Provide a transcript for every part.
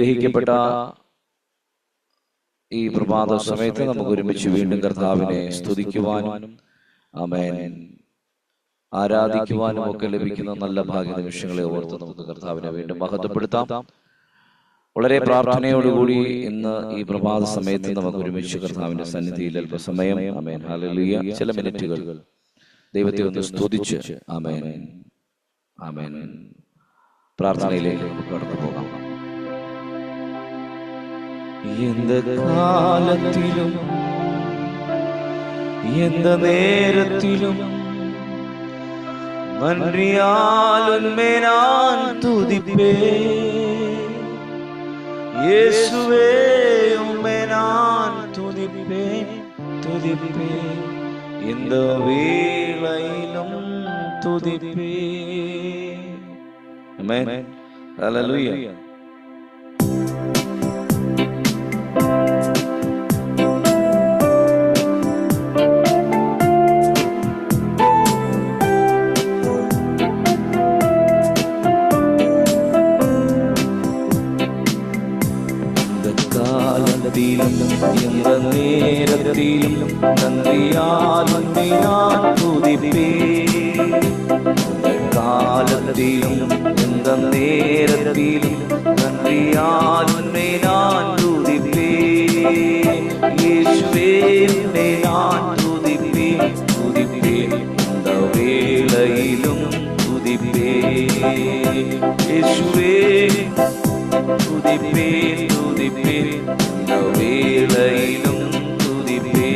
അനുഗ്രഹിക്കപ്പെട്ട ഈ പ്രഭാത സമയത്ത് നമുക്ക് ഒരുമിച്ച് വീണ്ടും കർത്താവിനെ സ്തുതിക്കുവാനും ആമേൻ ആരാധിക്കുവാനും ഒക്കെ ലഭിക്കുന്ന നല്ല ഭാഗ്യ നിമിഷങ്ങളെ ഓർത്ത് നമുക്ക് കർത്താവിനെ വീണ്ടും മഹത്വപ്പെടുത്താം. വളരെ പ്രാർത്ഥനയോടുകൂടി ഇന്ന് ഈ പ്രഭാത സമയത്ത് നമുക്ക് ഒരുമിച്ച് കർത്താവിന്റെ സന്നിധിയിൽ അല്പസമയം ആമേൻ ഹല്ലേലൂയ ചില മിനിറ്റുകൾ ദൈവത്തെ ഒന്ന് സ്തുതിച്ച് ആമേൻ ആമേൻ പ്രാർത്ഥനയിലേക്ക് നമുക്ക് കടന്നു പോകാം. എന്ത് കാലത്തിലും എന്ത് നേരത്തിലും നന്ദിയാലുമ്മേ ഞാൻ തുതിപ്പേ യേശുവേ ഉമ്മേ ഞാൻ തുതിപ്പേ തുതിപ്പേ എന്ത് വേളയിലും തുതിപ്പേ. Amen hallelujah. എന്ത നേരത്തിലും നന്ദിയാലുമ്മേ ഞാൻ തുതിപ്പേ കാലത്തിലും എന്ത നേരത്തിലും നന്ദിയാലുമ്മേ ഞാൻ തുതിപ്പേ യേശുവേ ഉമ്മേ ഞാൻ തുതിപ്പേ തുതിപ്പേ എന്ത വേളയിലും തുതിപ്പേ യേശുവേ തുതിപ്പേ തുതിപ്പേ വേളയിലും തുതിപ്പേ.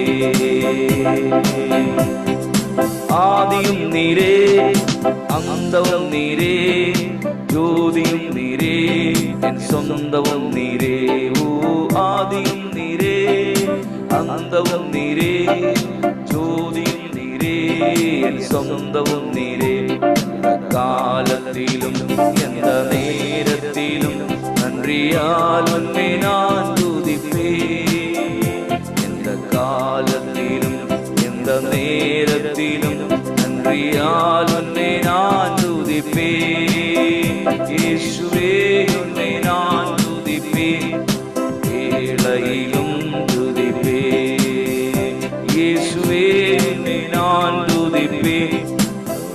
ആദിയും നീരേ അന്തവും നീരേ ജ്യോതിയും നീരേ എൻ സ്വന്തവും നീരേ. ഓ ആദിയും നീരേ അന്തവും നീരേ ജ്യോതിയും നീരേ എൻ സ്വന്തവും നീരേ. കാലത്തിലും എന്ത നേരത്തിലും നന്ദിയാലുമ്മേ ഞാൻ തുതിപ്പേ എന്ത കാലത്തിലും എന്ത നേരത്തിലും നന്ദിയാലുമ്മേ ഞാൻ തുതിപ്പേ യേശുവേ ഉമ്മേ ഞാൻ തുതിപ്പേ വേളയിലും തുതിപ്പേ യേശുവേ ഉമ്മേ ഞാൻ തുതിപ്പേ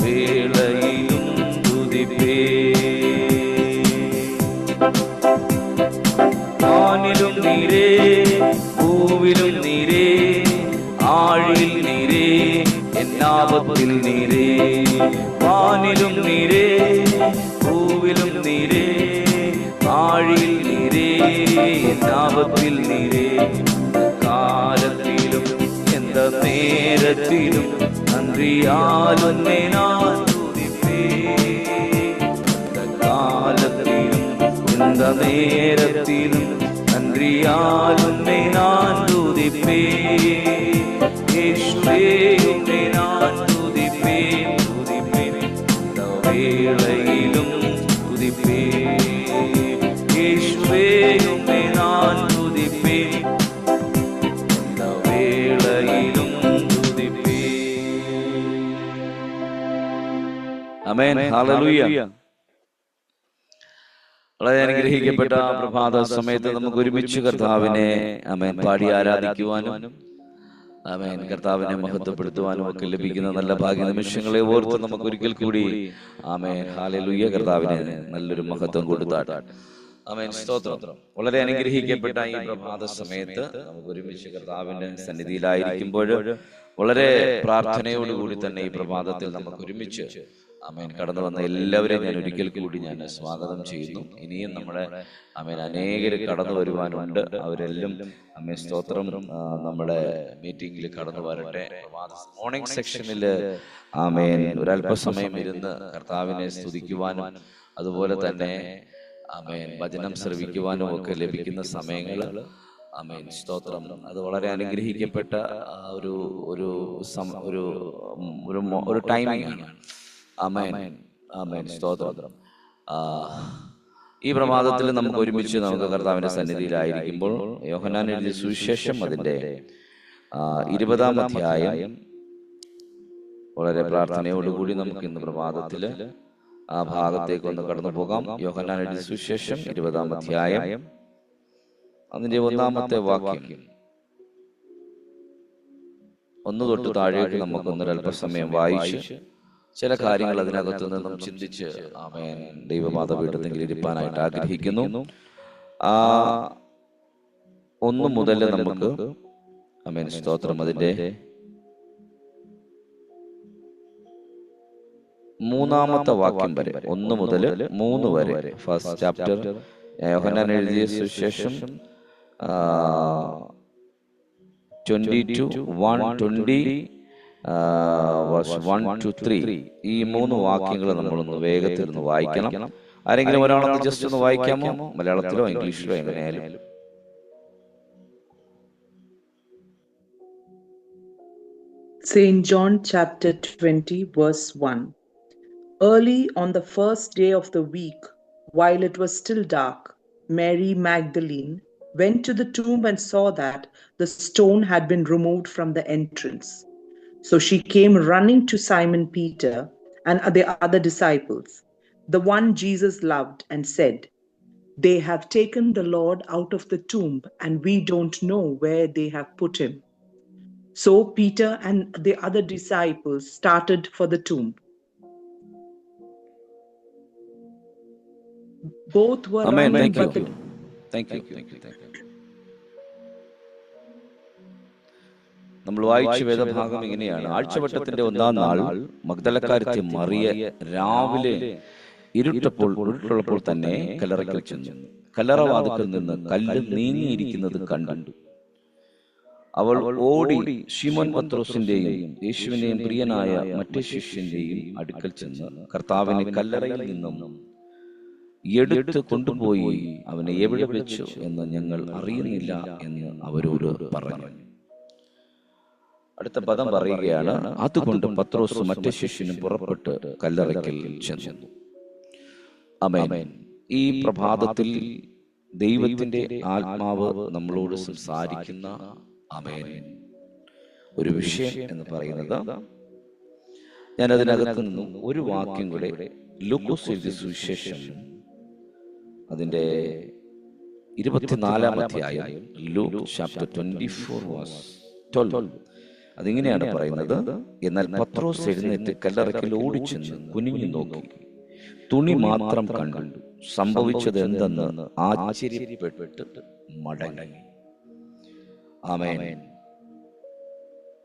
വേളയിലും തുതിപ്പേ. വാനിലും നീരേ ഭൂവിലും നീരേ ആഴിയിൽ നീരേ എന്നാപത്തിൽ നീരേ. വാനിലും നീരേ ഭൂവിലും നീരേ ആഴിയിൽ നീരേ എന്നാപത്തിൽ നീരേ. കാലത്തിലും എന്ത നേരത്തിലും നന്ദിയാലുമ്മേ ഞാൻ തുതിപ്പേ കാലത്തിലും എന്ത നേരത്തിലും നന്ദിയാലുമ്മേ ഞാൻ തുതിപ്പേ യേശുവേ ഉമ്മേ ഞാൻ തുതിപ്പേ തുതിപ്പേ എന്ത വേളയിലും തുതിപ്പേ യേശുവേ ഉമ്മേ ഞാൻ തുതിപ്പേ എന്ത വേളയിലും തുതിപ്പേ. Amen hallelujah. വളരെ അനുഗ്രഹിക്കപ്പെട്ട പ്രഭാത സമയത്ത് നമുക്ക് ഒരുമിച്ച് കർത്താവിനെ ആമേൻ പാടി ആരാധിക്കുവാനും ആമേൻ കർത്താവിനെ മഹത്വപ്പെടുത്തുവാനും ഒക്കെ ലഭിക്കുന്ന നല്ല ഭാഗ്യ നിമിഷങ്ങളെ ഓർത്ത് നമുക്ക് ഒരിക്കൽ കൂടി ആമേൻ ഹല്ലേലൂയ കർത്താവിനെ നല്ലൊരു മഹത്വം കൊടുത്താട്ടെ. ആമേൻ സ്തോത്രം. വളരെ അനുഗ്രഹിക്കപ്പെട്ട ഈ പ്രഭാത സമയത്ത് നമുക്ക് ഒരുമിച്ച് കർത്താവിന്റെ സന്നിധിയിലായിരിക്കുമ്പോൾ വളരെ പ്രാർത്ഥനയോടുകൂടി തന്നെ ഈ പ്രഭാതത്തിൽ നമുക്ക് ഒരുമിച്ച് ആമേൻ കടന്നു വന്ന എല്ലാവരെയും ഞാൻ ഒരിക്കൽ കൂടി ഞാൻ സ്വാഗതം ചെയ്യുന്നു. ഇനിയും നമ്മുടെ ആമേൻ അനേകർ കടന്നു വരുവാനുണ്ട്. അവരെല്ലാം ആമേൻ സ്തോത്രം നമ്മുടെ മീറ്റിംഗിൽ കടന്നു വരട്ടെ. മോർണിംഗ് സെക്ഷനിൽ ആമേൻ ഒരല്പസമയം ഇരുന്ന് കർത്താവിനെ സ്തുതിക്കുവാനും അതുപോലെ തന്നെ ആമേൻ വചനം ശ്രവിക്കുവാനും ഒക്കെ ലഭിക്കുന്ന സമയങ്ങൾ ആമേൻ സ്തോത്രം അത് വളരെ അനുഗ്രഹിക്കപ്പെട്ട ഒരു ഒരു ഒരു ടൈമിംഗ് ആണ്. ആമേൻ ആമേൻ സ്തോത്രം. ഈ പ്രഭാതത്തിൽ നമുക്ക് ഒരുമിച്ച് നമുക്ക് കർത്താവിന്റെ സന്നിധിയിലായിരിക്കുമ്പോൾ യോഹന്നാൻ എഴുതിയ സുവിശേഷം അതിന്റെ 20-ാം അധ്യായം വളരെ പ്രാർത്ഥനയോടുകൂടി നമുക്ക് ഇന്ന് പ്രഭാതത്തിൽ ആ ഭാഗത്തേക്ക് ഒന്ന് കടന്നു പോകാം. യോഹന്നാൻ എഴുതിയ സുവിശേഷം 20-ാം അധ്യായം അതിൻ്റെ 1-ാമത്തെ വാക്യം 1 തൊട്ട് താഴേക്ക് നമുക്കൊന്ന് അല്പസമയം വായിച്ച് ചില കാര്യങ്ങൾ അതിനകത്തു നിന്നും ചിന്തിച്ച് ആമേൻ ദൈവമാതാപീഠത്തിൽ ഇരിപ്പാനായിട്ട് ആഗ്രഹിക്കുന്നു. 1 മുതൽ നമുക്ക് ആമേൻ സ്തോത്രം അതിൻ്റെ 3-ാമത്തെ വാക്യം വരെ 1 മുതൽ 3 വരെ ഫസ്റ്റ് ചാപ്റ്റർ യോഹന്നാൻ എഴുതിയ സുവിശേഷം 22:1-20 1-3 ഈ 3 വാക്യങ്ങൾ നമ്മളൊന്ന് വേഗത്തിൽ ഒന്ന് വായിക്കണം. ആരെങ്കിലും ഒരാളൊന്ന് ജസ്റ്റ് ഒന്ന് വായിക്കാമോ? മലയാളത്തിലോ ഇംഗ്ലീഷിലോ എങ്ങനെയായാലും. St. John chapter 20 verse 1. Early on the first day of the week, while it was still dark, Mary Magdalene went to the tomb and saw that the stone had been removed from the entrance. So she came running to Simon Peter and the other disciples, the one Jesus loved, and said, "They have taken the Lord out of the tomb, and we don't know where they have put him." So Peter and the other disciples started for the tomb. Both were Amen. running, Thank you. Thank you. നമ്മൾ വായിച്ച വേദഭാഗം ഇങ്ങനെയാണ്. ആഴ്ചവട്ടത്തിന്റെ 1-ാം നാൾ മഗ്ദലക്കാരത്തി മറിയ രാവിലെ ഇരുട്ടുള്ളപ്പോൾ തന്നെ കല്ലറയ്ക്കൽ ചെന്നു. കല്ലറവാതിൽക്കൽ നിന്ന് കല്ല് നീങ്ങിയിരിക്കുന്നത് കണ്ടു. അവൾ ഓടി ശിമോൻ പത്രോസിന്റെയും യേശുവിന്റെയും പ്രിയനായ മറ്റേ ശിഷ്യന്റെയും അടുക്കൽ ചെന്ന് കർത്താവിനെ കല്ലറയിൽ നിന്നും എടുത്ത് കൊണ്ടുപോയി അവനെ എവിടെ വെച്ചു എന്ന് ഞങ്ങൾ അറിയുന്നില്ല എന്ന് അവരോട് പറഞ്ഞു. അടുത്ത പദം പറയുകയാണ്, അതുകൊണ്ട് പത്രോസ് മറ്റേ ശിഷ്യനും പുറപ്പെട്ട് കല്ലറയ്ക്കൽ ചെന്നു. ആമേൻ. ഈ പ്രഭാതത്തിൽ ദൈവത്തിന്റെ ആത്മാവ് നമ്മളോട് സംസാരിക്കുന്ന ആമേൻ ഒരു വിഷയം എന്ന് പറയുന്നത്, ഞാൻ അതിനകത്ത് നിന്നും ഒരു വാക്യം കൂടെ ലൂക്കോസ് എഴുതിയ സുവിശേഷം അതിന്റെ 24-ാം അധ്യായം ലൂക്ക് ചാപ്റ്റർ 24:12 അതിങ്ങനെയാണ് പറയുന്നത്. എന്നാൽ പത്രോസ് എഴുന്നേറ്റ് കല്ലറയ്ക്കൽ ഓടിച്ചെന്ന് കുനിഞ്ഞു നോക്കി തുണി മാത്രം കണ്ടു. സംഭവിച്ചത് എന്തെന്ന് ആശ്ചര്യപ്പെട്ട് മടങ്ങി. ആമേൻ.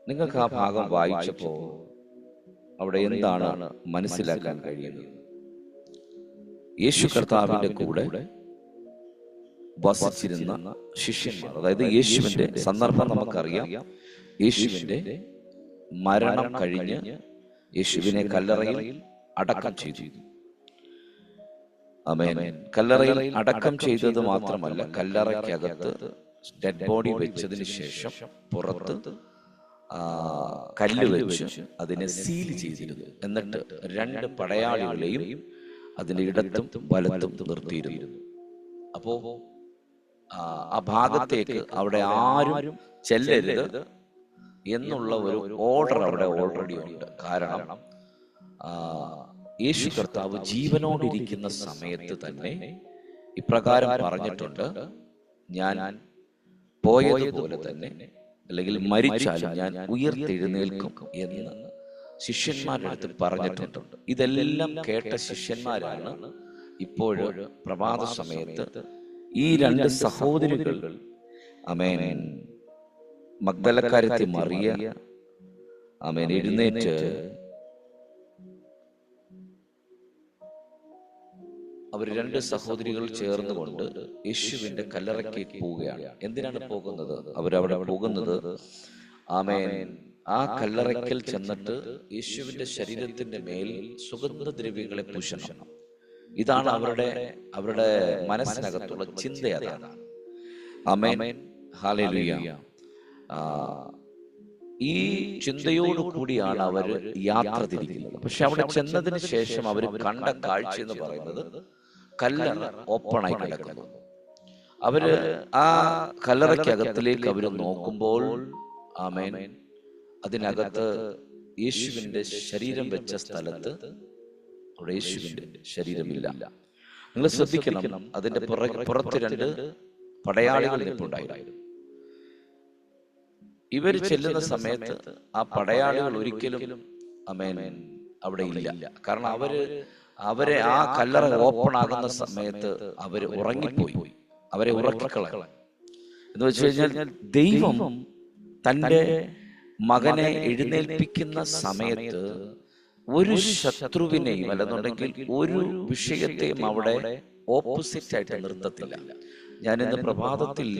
നിങ്ങൾക്ക് ആ ഭാഗം വായിച്ചപ്പോ അവിടെ എന്താണ് മനസ്സിലാക്കാൻ കഴിയുന്നത്? യേശു കർത്താവിന്റെ കൂടെ വസിച്ചിരുന്ന ശിഷ്യന്മാർ, അതായത് യേശുവിന്റെ സന്ദർഭം നമുക്കറിയാം. യേശുവിന്റെ മരണം കഴിഞ്ഞ് യേശുവിനെ കല്ലറയിൽ അടക്കം ചെയ്തു. ആമേൻ. കല്ലറയിൽ അടക്കം ചെയ്തത് മാത്രമല്ല, കല്ലറയ്ക്കകത്ത് ഡെഡ് ബോഡി വെച്ചതിന് ശേഷം പുറത്ത് കല്ല് വെച്ച് അതിനെ സീൽ ചെയ്തിരുന്നു. എന്നിട്ട് 2 പടയാളികളെയും അതിന്റെ ഇടത്തും വലത്തും നിർത്തിയിരുന്നു. അപ്പോ ആ ഭാഗത്തേക്ക് അവിടെ ആരും ചെല്ലരുത് എന്നുള്ള ഒരു ഓർഡർ അവിടെ ഓൾറെഡി ഉണ്ട്. കാരണം യേശു കർത്താവ് ജീവനോടിരിക്കുന്ന സമയത്ത് തന്നെ ഇപ്രകാരം പറഞ്ഞിട്ടുണ്ട്, ഞാൻ പോയതുപോലെ തന്നെ, അല്ലെങ്കിൽ മരിച്ചാലും ഞാൻ ഉയർത്തെഴുന്നേൽക്കും എന്ന് ശിഷ്യന്മാരുടെ അടുത്ത് പറഞ്ഞിട്ടുണ്ട്. ഇതെല്ലാം കേട്ട ശിഷ്യന്മാരാണ് ഇപ്പോൾ പ്രഭാത സമയത്ത് ഈ 2 സഹോദരികൾ, ആമേൻ, മഗ്ദലക്കാരത്തി മറിയ, ആമേൻ, എഴുന്നേറ്റ് അവർ 2 സഹോദരികൾ ചേർന്നുകൊണ്ട് യേശുവിന്റെ കല്ലറയ്ക്ക് പോവുകയാണ്. എന്തിനാണ് പോകുന്നത്? അവരവിടെ പോകുന്നത്, ആമേൻ, ആ കല്ലറയ്ക്കൽ ചെന്നിട്ട് യേശുവിന്റെ ശരീരത്തിന്റെ മേൽ സുഗന്ധദ്രവ്യങ്ങളെ പൂശണം. ഇതാണ് അവരുടെ മനസ്സിനകത്തുള്ള ചിന്ത. അതാണ്. ആമേൻ. ഹല്ലേലൂയ. ഈ ചിന്തയോടു കൂടിയാണ് അവർ യാത്ര തിരിക്കുന്നത്. പക്ഷെ അവിടെ ചെന്നതിന് ശേഷം അവർ കണ്ട കാഴ്ച എന്ന് പറയുന്നത് കല്ലറ ഓപ്പണായി കിടക്കുന്നു. അവര് ആ കല്ലറയ്ക്കകത്തിലേക്ക് അവർ നോക്കുമ്പോൾ, ആമേൻ, അതിനകത്ത് യേശുവിന്റെ ശരീരം വെച്ച സ്ഥലത്ത് അവിടെ യേശുവിന്റെ ശരീരമില്ല. നിങ്ങൾ ശ്രദ്ധിക്കണം, അതിന്റെ പുറത്ത് 2 പടയാളികൾ നിൽപ്പുണ്ടായിരുന്നു. ഇവർ ചെല്ലുന്ന സമയത്ത് ആ പടയാളികൾ ഒരിക്കലും ആമേൻ അവിടെ ഇല്ല. കാരണം അവരെ ആ കല്ലറ ഓപ്പൺ ആകുന്ന സമയത്ത് അവര് ഉറങ്ങിപ്പോയി. അവരെ ഉറക്കിക്കളഞ്ഞു എന്ന് വെച്ച് കഴിഞ്ഞാൽ ദൈവം തൻ്റെ മകനെ എഴുന്നേൽപ്പിക്കുന്ന സമയത്ത് ഒരു ശത്രുവിനെയും അല്ലെന്നുണ്ടെങ്കിൽ ഒരു വിഷയത്തെയും അവിടെ ഓപ്പോസിറ്റ് ആയിട്ട് നിർത്തത്തില്ല. ഞാൻ ഇന്ന് പ്രഭാതത്തിൽ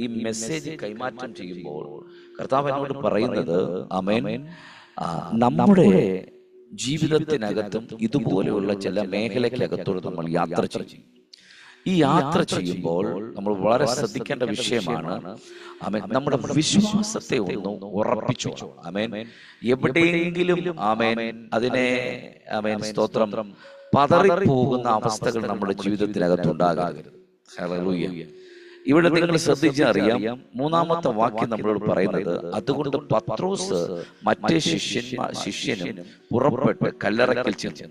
ഈ മെസ്സേജ് കൈമാറ്റം ചെയ്യുമ്പോൾ കർത്താവ് എന്നോട് പറയുന്നത് ആമേൻ, നമ്മുടെ ജീവിതത്തിനകത്തും ഇതുപോലെയുള്ള ചില മേഖലയ്ക്കകത്തോട് നമ്മൾ യാത്ര ചെയ്യും. ഈ യാത്ര ചെയ്യുമ്പോൾ നമ്മൾ വളരെ ശ്രദ്ധിക്കേണ്ട വിഷയമാണ് ആമേൻ, നമ്മുടെ വിശ്വാസത്തെ ഒന്ന് ഉറപ്പിച്ചു. ആമേൻ, എവിടെയെങ്കിലും ആമേൻ അതിനെ ആമേൻ സ്തോത്രം പതറിപ്പോകുന്ന അവസ്ഥകൾ നമ്മുടെ ജീവിതത്തിനകത്തുണ്ടാകരുത്. ഹല്ലേലൂയ. ഇവിടെ നിങ്ങൾ ശ്രദ്ധിച്ചറിയാം, 3-ാമത്തെ വാക്യം നമ്മളോട് പറയുന്നത്, അതുകൊണ്ട് പത്രോസ് മറ്റേ ശിഷ്യനും പുറപ്പെട്ട് കല്ലറയ്ക്കൽ ചെന്നു.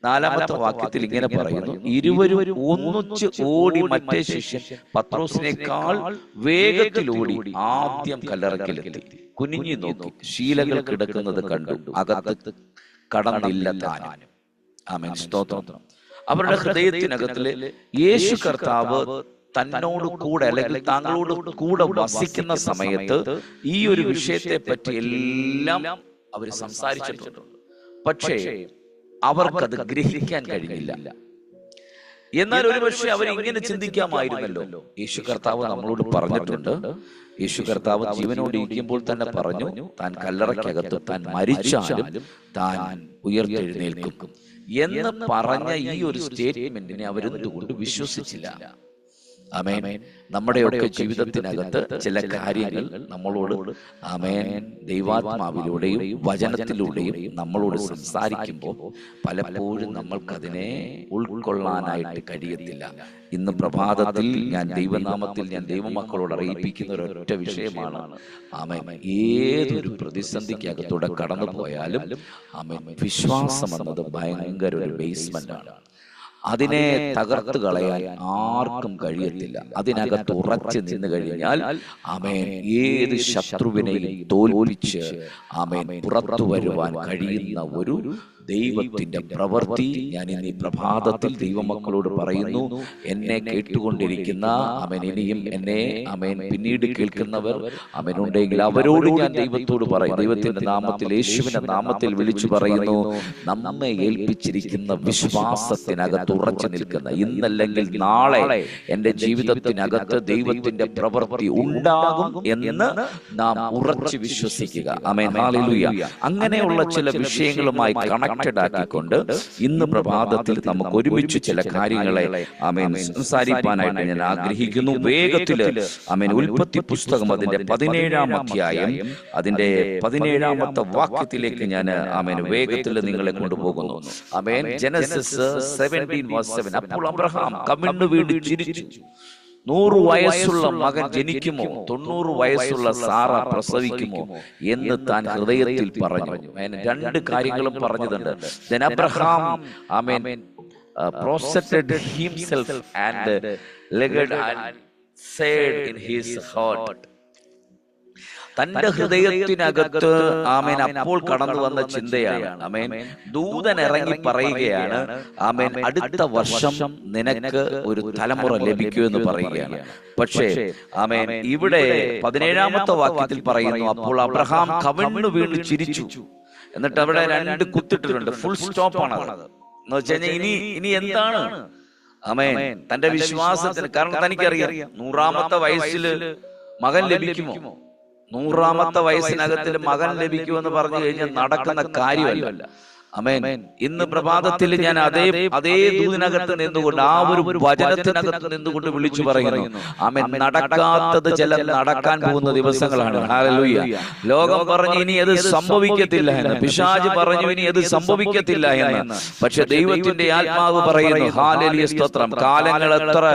4-ാമത്തെ വാക്യത്തിൽ ഇങ്ങനെ പറയുന്നു, ഇരുവരും ഒന്നിച്ച് ഓടി മറ്റേ ശിഷ്യൻ പത്രോസിനേക്കാൾ വേഗത്തിലോടി ആദ്യം കല്ലറയ്ക്കലെത്തി. കുനിഞ്ഞു നോക്കി ശീലകൾ കിടക്കുന്നത് കണ്ടു, അകത്ത് കടന്നില്ല താനും. ആമേൻ, സ്തോത്രം. അവരുടെ ഹൃദയത്തിനകത്തില് യേശു കർത്താവ് തന്നോട് കൂടെ അല്ലെങ്കിൽ താങ്കളോട് കൂടെ വസിക്കുന്ന സമയത്ത് ഈ ഒരു വിഷയത്തെ പറ്റി എല്ലാം അവർ സംസാരിച്ചിട്ടുണ്ട്. പക്ഷേ അവർക്കത് ഗ്രഹിക്കാൻ കഴിഞ്ഞില്ല. എന്നാൽ ഒരുപക്ഷെ അവർ ഇങ്ങനെ ചിന്തിക്കാമായിരുന്നല്ലോ. യേശു കർത്താവ് നമ്മളോട് പറഞ്ഞിട്ടുണ്ട്, യേശു കർത്താവ് ജീവനോട് ഇരിക്കുമ്പോൾ തന്നെ പറഞ്ഞു, താൻ കല്ലറയ്ക്കകത്ത് താൻ മരിച്ചാലും താൻ ഉയർത്തെഴുന്നേൽക്കും എന്ന് പറഞ്ഞ ഈ ഒരു സ്റ്റേറ്റ്മെന്റിനെ അവരെന്തുകൊണ്ട് വിശ്വസിച്ചില്ല? ആമേൻ. നമ്മുടെയൊക്കെ ജീവിതത്തിനകത്ത് ചില കാര്യങ്ങൾ നമ്മളോട് ആമേൻ ദൈവാത്മാവിലൂടെയും വചനത്തിലൂടെയും നമ്മളോട് സംസാരിക്കുമ്പോൾ പലപ്പോഴും നമ്മൾക്കതിനെ ഉൾക്കൊള്ളാനായിട്ട് കഴിയത്തില്ല. ഇന്ന് പ്രഭാതത്തിൽ ഞാൻ ദൈവനാമത്തിൽ ഞാൻ ദൈവമക്കളോട് അറിയിപ്പിക്കുന്ന ഒരൊറ്റ വിഷയമാണ്, ആമേൻ, ഏതൊരു പ്രതിസന്ധിക്കകത്തൂടെ കടന്നു പോയാലും ആമേൻ, വിശ്വാസം എന്നത് ഭയങ്കര ഒരു ബേസ്മെന്റ് ആണ്. അതിനെ തകർത്ത് കളയാൻ ആർക്കും കഴിയത്തില്ല. അതിനകത്ത് ഉറച്ചു നിന്ന് കഴിഞ്ഞാൽ ആമേൻ ഏത് ശത്രുവിനെയും തോൽപ്പിച്ച് ആമേൻ പുറത്തു വരുവാൻ കഴിയുന്ന ഒരു ദൈവത്തിന്റെ പ്രവൃത്തി ഞാൻ ഇന്ന് ഈ പ്രഭാതത്തിൽ ദൈവമക്കളോട് പറയുന്നു. എന്നെ കേട്ടുകൊണ്ടിരിക്കുന്ന ആമേൻ, ഇനിയും എന്നെ ആമേൻ പിന്നീട് കേൾക്കുന്നവർ ആമേൻ ഉണ്ടെങ്കിൽ അവരോട് ഞാൻ ദൈവത്തോട് പറയും, ദൈവത്തിന്റെ നാമത്തിൽ യേശുവിന്റെ നാമത്തിൽ വിളിച്ചു പറയുന്നു, നമ്മെ ഏൽപ്പിച്ചിരിക്കുന്ന വിശ്വാസത്തിനകത്ത് ഉറച്ചു നിൽക്കുന്ന, ഇന്നല്ലെങ്കിൽ നാളെ എന്റെ ജീവിതത്തിനകത്ത് ദൈവത്തിന്റെ പ്രവൃത്തി ഉണ്ടാകും എന്ന് നാം ഉറച്ചു വിശ്വസിക്കുക. ആമേൻ, ഹല്ലേലൂയ. അങ്ങനെയുള്ള ചില വിഷയങ്ങളുമായി കണക്റ്റഡ് ആക്കിക്കൊണ്ട് ഇന്ന് പ്രഭാതത്തിൽ നമുക്ക് ഒരുമിച്ച് ചില കാര്യങ്ങളെ ആമേൻ സംസാരിക്കാനായിട്ട് ഞാൻ ആഗ്രഹിക്കുന്നു. വേഗത്തില് ആമേൻ ഉൽപ്പത്തി പുസ്തകം അതിന്റെ 17-ാം അധ്യായം അതിന്റെ 17-ാമത്തെ വാക്യത്തിലേക്ക് ഞാൻ ആമേൻ വേഗത്തിൽ നിങ്ങളെ കൊണ്ടുപോകുന്നു. ആമേൻ. ജനസിസ് 17:7. അപ്പോൾ അബ്രഹാം കമിഴ്ന്നു വീണ് ചിരിച്ചു. 100 വയസ്സുള്ള മകൻ ജനിക്കുമോ, 90 വയസ്സുള്ള സാറ പ്രസവിക്കുമോ എന്ന് താൻ ഹൃദയത്തിൽ പറഞ്ഞു. രണ്ട് കാര്യങ്ങളും പറഞ്ഞതുണ്ട്. Then Abraham, amen, prostrated himself and legged and said in his heart. തന്റെ ഹൃദയത്തിനകത്ത് ആമേൻ അപ്പോൾ കടന്നു വന്ന ചിന്തയാണ്, ആമേൻ, ദൂതൻ ഇറങ്ങി പറയുകയാണ്, ആമേൻ, അടുത്ത വർഷം നിനക്ക് ഒരു തലമുറ ലഭിക്കുമെന്ന് പറയുകയാണ്. പക്ഷേ ആമേൻ ഇവിടെ 17-ാമത്തെ വാക്യത്തിൽ പറയുന്നു, അപ്പോൾ അബ്രഹാം കവിണ്ണു വീണ് ചിരിച്ചു. എന്നിട്ട് അവിടെ 2 കുത്തിട്ടിട്ടുണ്ട്. ഫുൾ സ്റ്റോപ്പ് ആണ് അത്. എന്ന് വെച്ച് കഴിഞ്ഞാൽ ഇനി എന്താണ് ആമേൻ തന്റെ വിശ്വാസത്തിന്, കാരണം തനിക്കറിയാം 100-ാമത്തെ വയസ്സിൽ മകൻ ലഭിക്കുമോ, 100-ാമത്തെ വയസ്സിനകത്തിൽ മകൻ ലഭിക്കുമെന്ന് പറഞ്ഞു കഴിഞ്ഞാൽ നടക്കുന്ന കാര്യമല്ല. ആമേൻ. ഇന്ന് പ്രഭാതത്തിൽ ഞാൻ അതേ ദൂതിനകത്ത് നിന്നുകൊണ്ട് ആ ഒരു വചനത്തിനകത്ത് നിന്നുകൊണ്ട് വിളിച്ചു പറയുന്നു, ആമേൻ, നടക്കാത്തത് ചില നടക്കാൻ പോകുന്ന ദിവസങ്ങളാണ്. ഹല്ലേലൂയ. ലോകം പറഞ്ഞു ഇനി അത് സംഭവിക്കത്തില്ല എന്ന്, പിശാച് പറഞ്ഞു ഇനി അത് സംഭവിക്കത്തില്ല എന്ന്. പക്ഷെ ദൈവത്തിന്റെ ആത്മാവ് പറയുന്നു, ഹല്ലേലൂയ, സ്തോത്രം, കാലങ്ങൾ എത്ര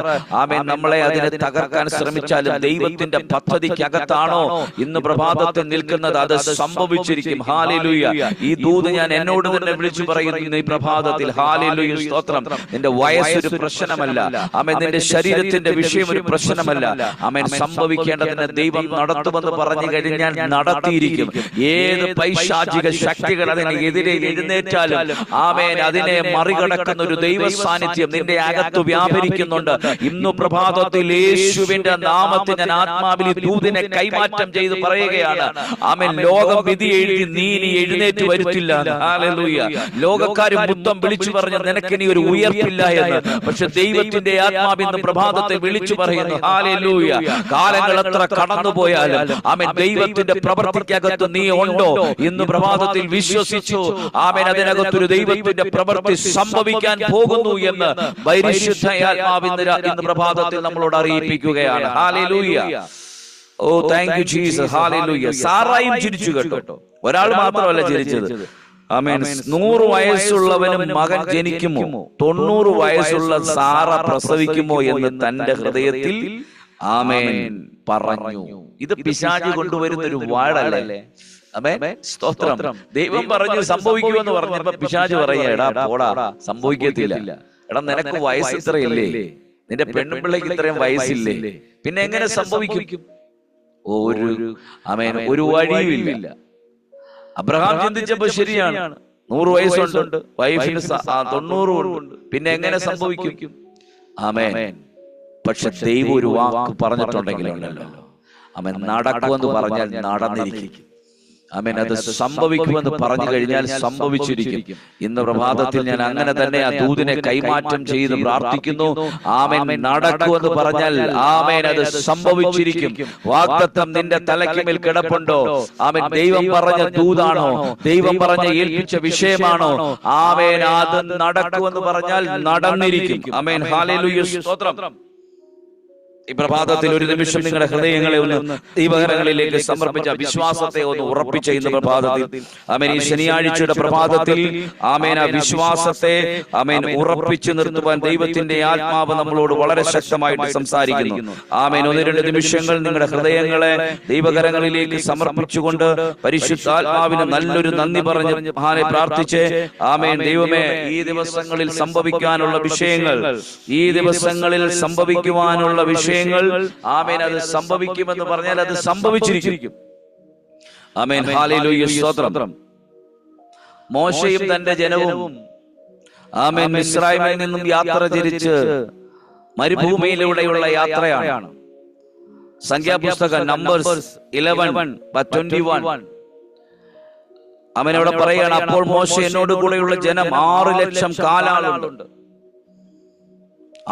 ആമേൻ നമ്മളെ അതിനെ തകർക്കാൻ ശ്രമിച്ചാലും ദൈവത്തിന്റെ പദ്ധതിക്കകത്താണോ ഇന്ന് പ്രഭാതത്തിൽ നിൽക്കുന്നത്, അത് സംഭവിച്ചിരിക്കും. ഹല്ലേലൂയ. ഈ ദൂത് ഞാൻ എന്നോട് തന്നെ വിളിച്ചു പറയുന്നു ഈ പ്രഭാതത്തിൽ. ഹല്ലേലൂയ, സ്തോത്രം. നിന്റെ വയസ്സൊരു പ്രശ്നമല്ല. ആമേൻ. നിന്റെ ശരീരത്തിന്റെ വിഷയം ഒരു പ്രശ്നമല്ല. ആമേൻ. സംഭവിക്കേണ്ടതിന് ദൈവം നടത്തുമെന്ന് പറഞ്ഞു കഴിഞ്ഞാൽ നടത്തിയിരിക്കും. ഏത് പൈശാചിക ശക്തികൾ അതിനെതിരെ എഴുന്നേറ്റാലും ആമേൻ അതിനെ മറികടക്കുന്ന ഒരു ദൈവ സാന്നിധ്യം നിന്റെ അകത്ത് വ്യാപരിക്കുന്നുണ്ട്. ഇന്നു പ്രഭാതത്തിൽ യേശുവിന്റെ നാമത്തിൽ ഞാൻ ആത്മാവിൽ ദൂതിനെ കൈമാറ്റം ചെയ്ത് പറയുകയാണ്. ആമേൻ. ലോകം വിധി എഴുതി നീ ഇനി എഴുന്നേറ്റ് വരുത്തില്ല. ഹല്ലേലൂയ. ലോകക്കാരും മുത്തം വിളിച്ചു പറഞ്ഞു നിനക്കിനി ഒരു ഉയർപ്പില്ല എന്ന്. പക്ഷെ ദൈവത്തിന്റെ ആത്മാവ് ഇന്ന് പ്രഭാതത്തെ വിളിച്ചു പറയുന്നു. ഹല്ലേലൂയ. കാലങ്ങൾ എത്ര കടന്നുപോയാലും ആമേൻ ദൈവത്തിന്റെ പ്രവൃത്തിക്കകത്ത് നീ ഉണ്ടോ? ഇന്ന് പ്രഭാതത്തിൽ വിശ്വസിച്ചു. ആമേൻ. അതിനകത്തൊരു ദൈവത്തിന്റെ പ്രവൃത്തി സംഭവിക്കാൻ പോകുന്നു എന്ന് പരിശുദ്ധ ആത്മാവ് ഇന്ന് പ്രഭാതത്തിൽ നമ്മളോട് അറിയിപ്പിക്കുകയാണ്. Hallelujah. Oh thank you Jesus. Hallelujah. സാറായും ചിരിച്ചു കേട്ടോ. ഒരാൾ മാത്രമല്ല ചിരിച്ചത്. ആമേൻ. 100 വയസ്സുള്ളവനും മകൻ ജനിക്കുമോ, 90 വയസ്സുള്ള സാറ പ്രസവിക്കുമോ എന്ന് തന്റെ ഹൃദയത്തിൽ ആമേൻ പറഞ്ഞു. ഇത് പിശാച് കൊണ്ടുവരുന്ന ഒരു വാഴല്ലേ. ആമേൻ. സ്തോത്രം. ദൈവം പറഞ്ഞു സംഭവിക്കുമെന്ന് പറഞ്ഞപ്പോ പിശാച് പറയുക, എടാ പോടാ, സംഭവിക്കത്തില്ല. എടാ നിനക്ക് വയസ്സ് ഇത്രയില്ലേ, നിന്റെ പെണ്ണുപിള്ളേക്ക് ഇത്രയും വയസ്സില്ലേ, പിന്നെ എങ്ങനെ സംഭവിക്കും? ഒരു വഴിയുമില്ല. അബ്രഹാം ചിന്തിച്ചപ്പോ ശരിയാണ്, 100 വയസ്സുണ്ട്, വൈഫിന് 90 ഉണ്ട്, പിന്നെ എങ്ങനെ സംഭവിക്കും? ആമേൻ. പക്ഷെ ദൈവം ഒരു വാക്ക് പറഞ്ഞിട്ടുണ്ടെങ്കിലുണ്ടല്ലോ, ആമേൻ, നടക്കുമെന്ന് പറഞ്ഞാൽ നടന്നിരിക്കും. ആമേൻ. അത് സംഭവിക്കുമെന്ന് പറഞ്ഞു കഴിഞ്ഞാൽ സംഭവിച്ചിരിക്കും. ഇന്ന് പ്രഭാതത്തിൽ ഞാൻ അങ്ങനെ തന്നെ ആ ദൂതിനെ കൈമാറ്റം ചെയ്ത് പ്രാർത്ഥിക്കുന്നു. ആമേൻ. നടക്കുമെന്ന് പറഞ്ഞാൽ ആമേൻ അത് സംഭവിച്ചിരിക്കും. വാഗ്ദത്തം നിന്റെ തലയ്ക്കുമേൽ കിടപ്പുണ്ടോ? ആമേൻ. ദൈവം പറഞ്ഞ ദൂതാണോ? ദൈവം പറഞ്ഞ ഏൽപ്പിച്ച വിഷയമാണോ? ആമേൻ. അത് നടക്കുമെന്ന് പറഞ്ഞാൽ നടന്നിരിക്കും. ആമേൻ. ഹല്ലേലൂയ, സ്തോത്രം. ഈ പ്രഭാതത്തിൽ ഒരു നിമിഷം നിങ്ങളുടെ ഹൃദയങ്ങളെ ഒന്ന് ദൈവകരങ്ങളിലേക്ക് സമർപ്പിച്ച വിശ്വാസത്തെ ഒന്ന് ഉറപ്പിച്ച ഇന്ന് പ്രഭാതത്തിൽ ആമേൻ, ഈ ശനിയാഴ്ചയുടെ പ്രഭാതത്തിൽ ആമേൻ, ആ വിശ്വാസത്തെ ആമേൻ ഉറപ്പിച്ചു നിർത്തുവാൻ ദൈവത്തിന്റെ ആത്മാവ് നമ്മളോട് വളരെ ശക്തമായിട്ട് സംസാരിക്കുന്നു. ആമേൻ. 1-2 നിമിഷങ്ങൾ നിങ്ങളുടെ ഹൃദയങ്ങളെ ദൈവകരങ്ങളിലേക്ക് സമർപ്പിച്ചുകൊണ്ട് പരിശുദ്ധാത്മാവിന് നല്ലൊരു നന്ദി പറഞ്ഞ് മഹാനെ പ്രാർത്ഥിച്ച് ആമേൻ. ദൈവമേ, ഈ ദിവസങ്ങളിൽ സംഭവിക്കാനുള്ള വിഷയങ്ങൾ, ഈ ദിവസങ്ങളിൽ സംഭവിക്കുവാനുള്ള വിഷയങ്ങൾ ആമേൻ അത് സംഭവിക്കുമെന്ന് പറഞ്ഞാൽ അത് സംഭവിച്ചിരിക്കും. ആമേൻ. ഹല്ലേലൂയ, സ്തോത്രം. മോശയും തന്റെ ജനവും ആമേൻ മിസ്രയീമിൽ നിന്നും യാത്ര തിരിച്ച് മരുഭൂമിയിലൂടെയുള്ള യാത്രയാണ്. സംഖ്യാപുസ്തകം നമ്പേഴ്സ് 11:21 ആമേൻ അവിടെ പറയുകയാണ്, അപ്പോൾ മോശ എന്നോട് കൂടെയുള്ള ജനം 6 ലക്ഷം കാലാളുണ്ട്.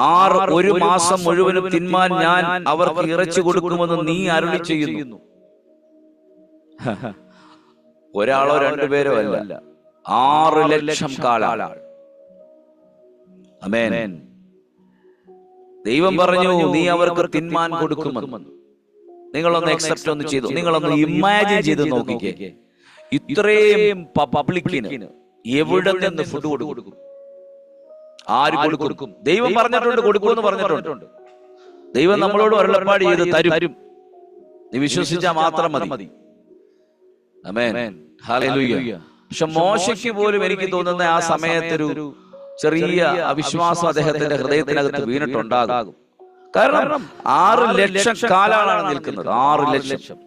1 മാസം മുഴുവനും തിന്മാൻ ഞാൻ അവർക്ക് ഇറച്ചി കൊടുക്കുമെന്ന് നീ അരുളി ചെയ്യുന്നു. ഒരാളോ 2 പേരോ അല്ല, 6 ലക്ഷം കാലാൾ. ആമേൻ. ദൈവം പറഞ്ഞു നീ അവർക്ക് തിന്മാൻ കൊടുക്കുമെന്ന്. നിങ്ങളൊന്ന് എക്സെപ്റ്റ് ഒന്ന് ചെയ്തു, നിങ്ങളൊന്ന് ഇമാജിൻ ചെയ്ത് നോക്കിക്കേ. ഇത്രയും പബ്ലിക്കിന് എവിടെ നിന്ന് ഫുഡ് കൊടുക്കും? ആര് കൊടുക്കും? ദൈവം പറഞ്ഞിട്ടുണ്ട് കൊടുക്കുമെന്ന് പറഞ്ഞിട്ടുണ്ട്. ദൈവം നമ്മളോട് അരുളപ്പാട് ചെയ്ത് തരും. നീ വിശ്വസിച്ചാൽ മാത്രം മതി. ആമേൻ. ഹല്ലേലൂയ. പക്ഷെ മോശയ്ക്ക് പോലും എനിക്ക് തോന്നുന്ന ആ സമയത്തൊരു ചെറിയ അവിശ്വാസം അദ്ദേഹത്തിന്റെ ഹൃദയത്തിനകത്ത് വീണിട്ടുണ്ടാകും. കാരണം 6 ലക്ഷം കാലാളാണ് നിൽക്കുന്നത്. 6 ലക്ഷം.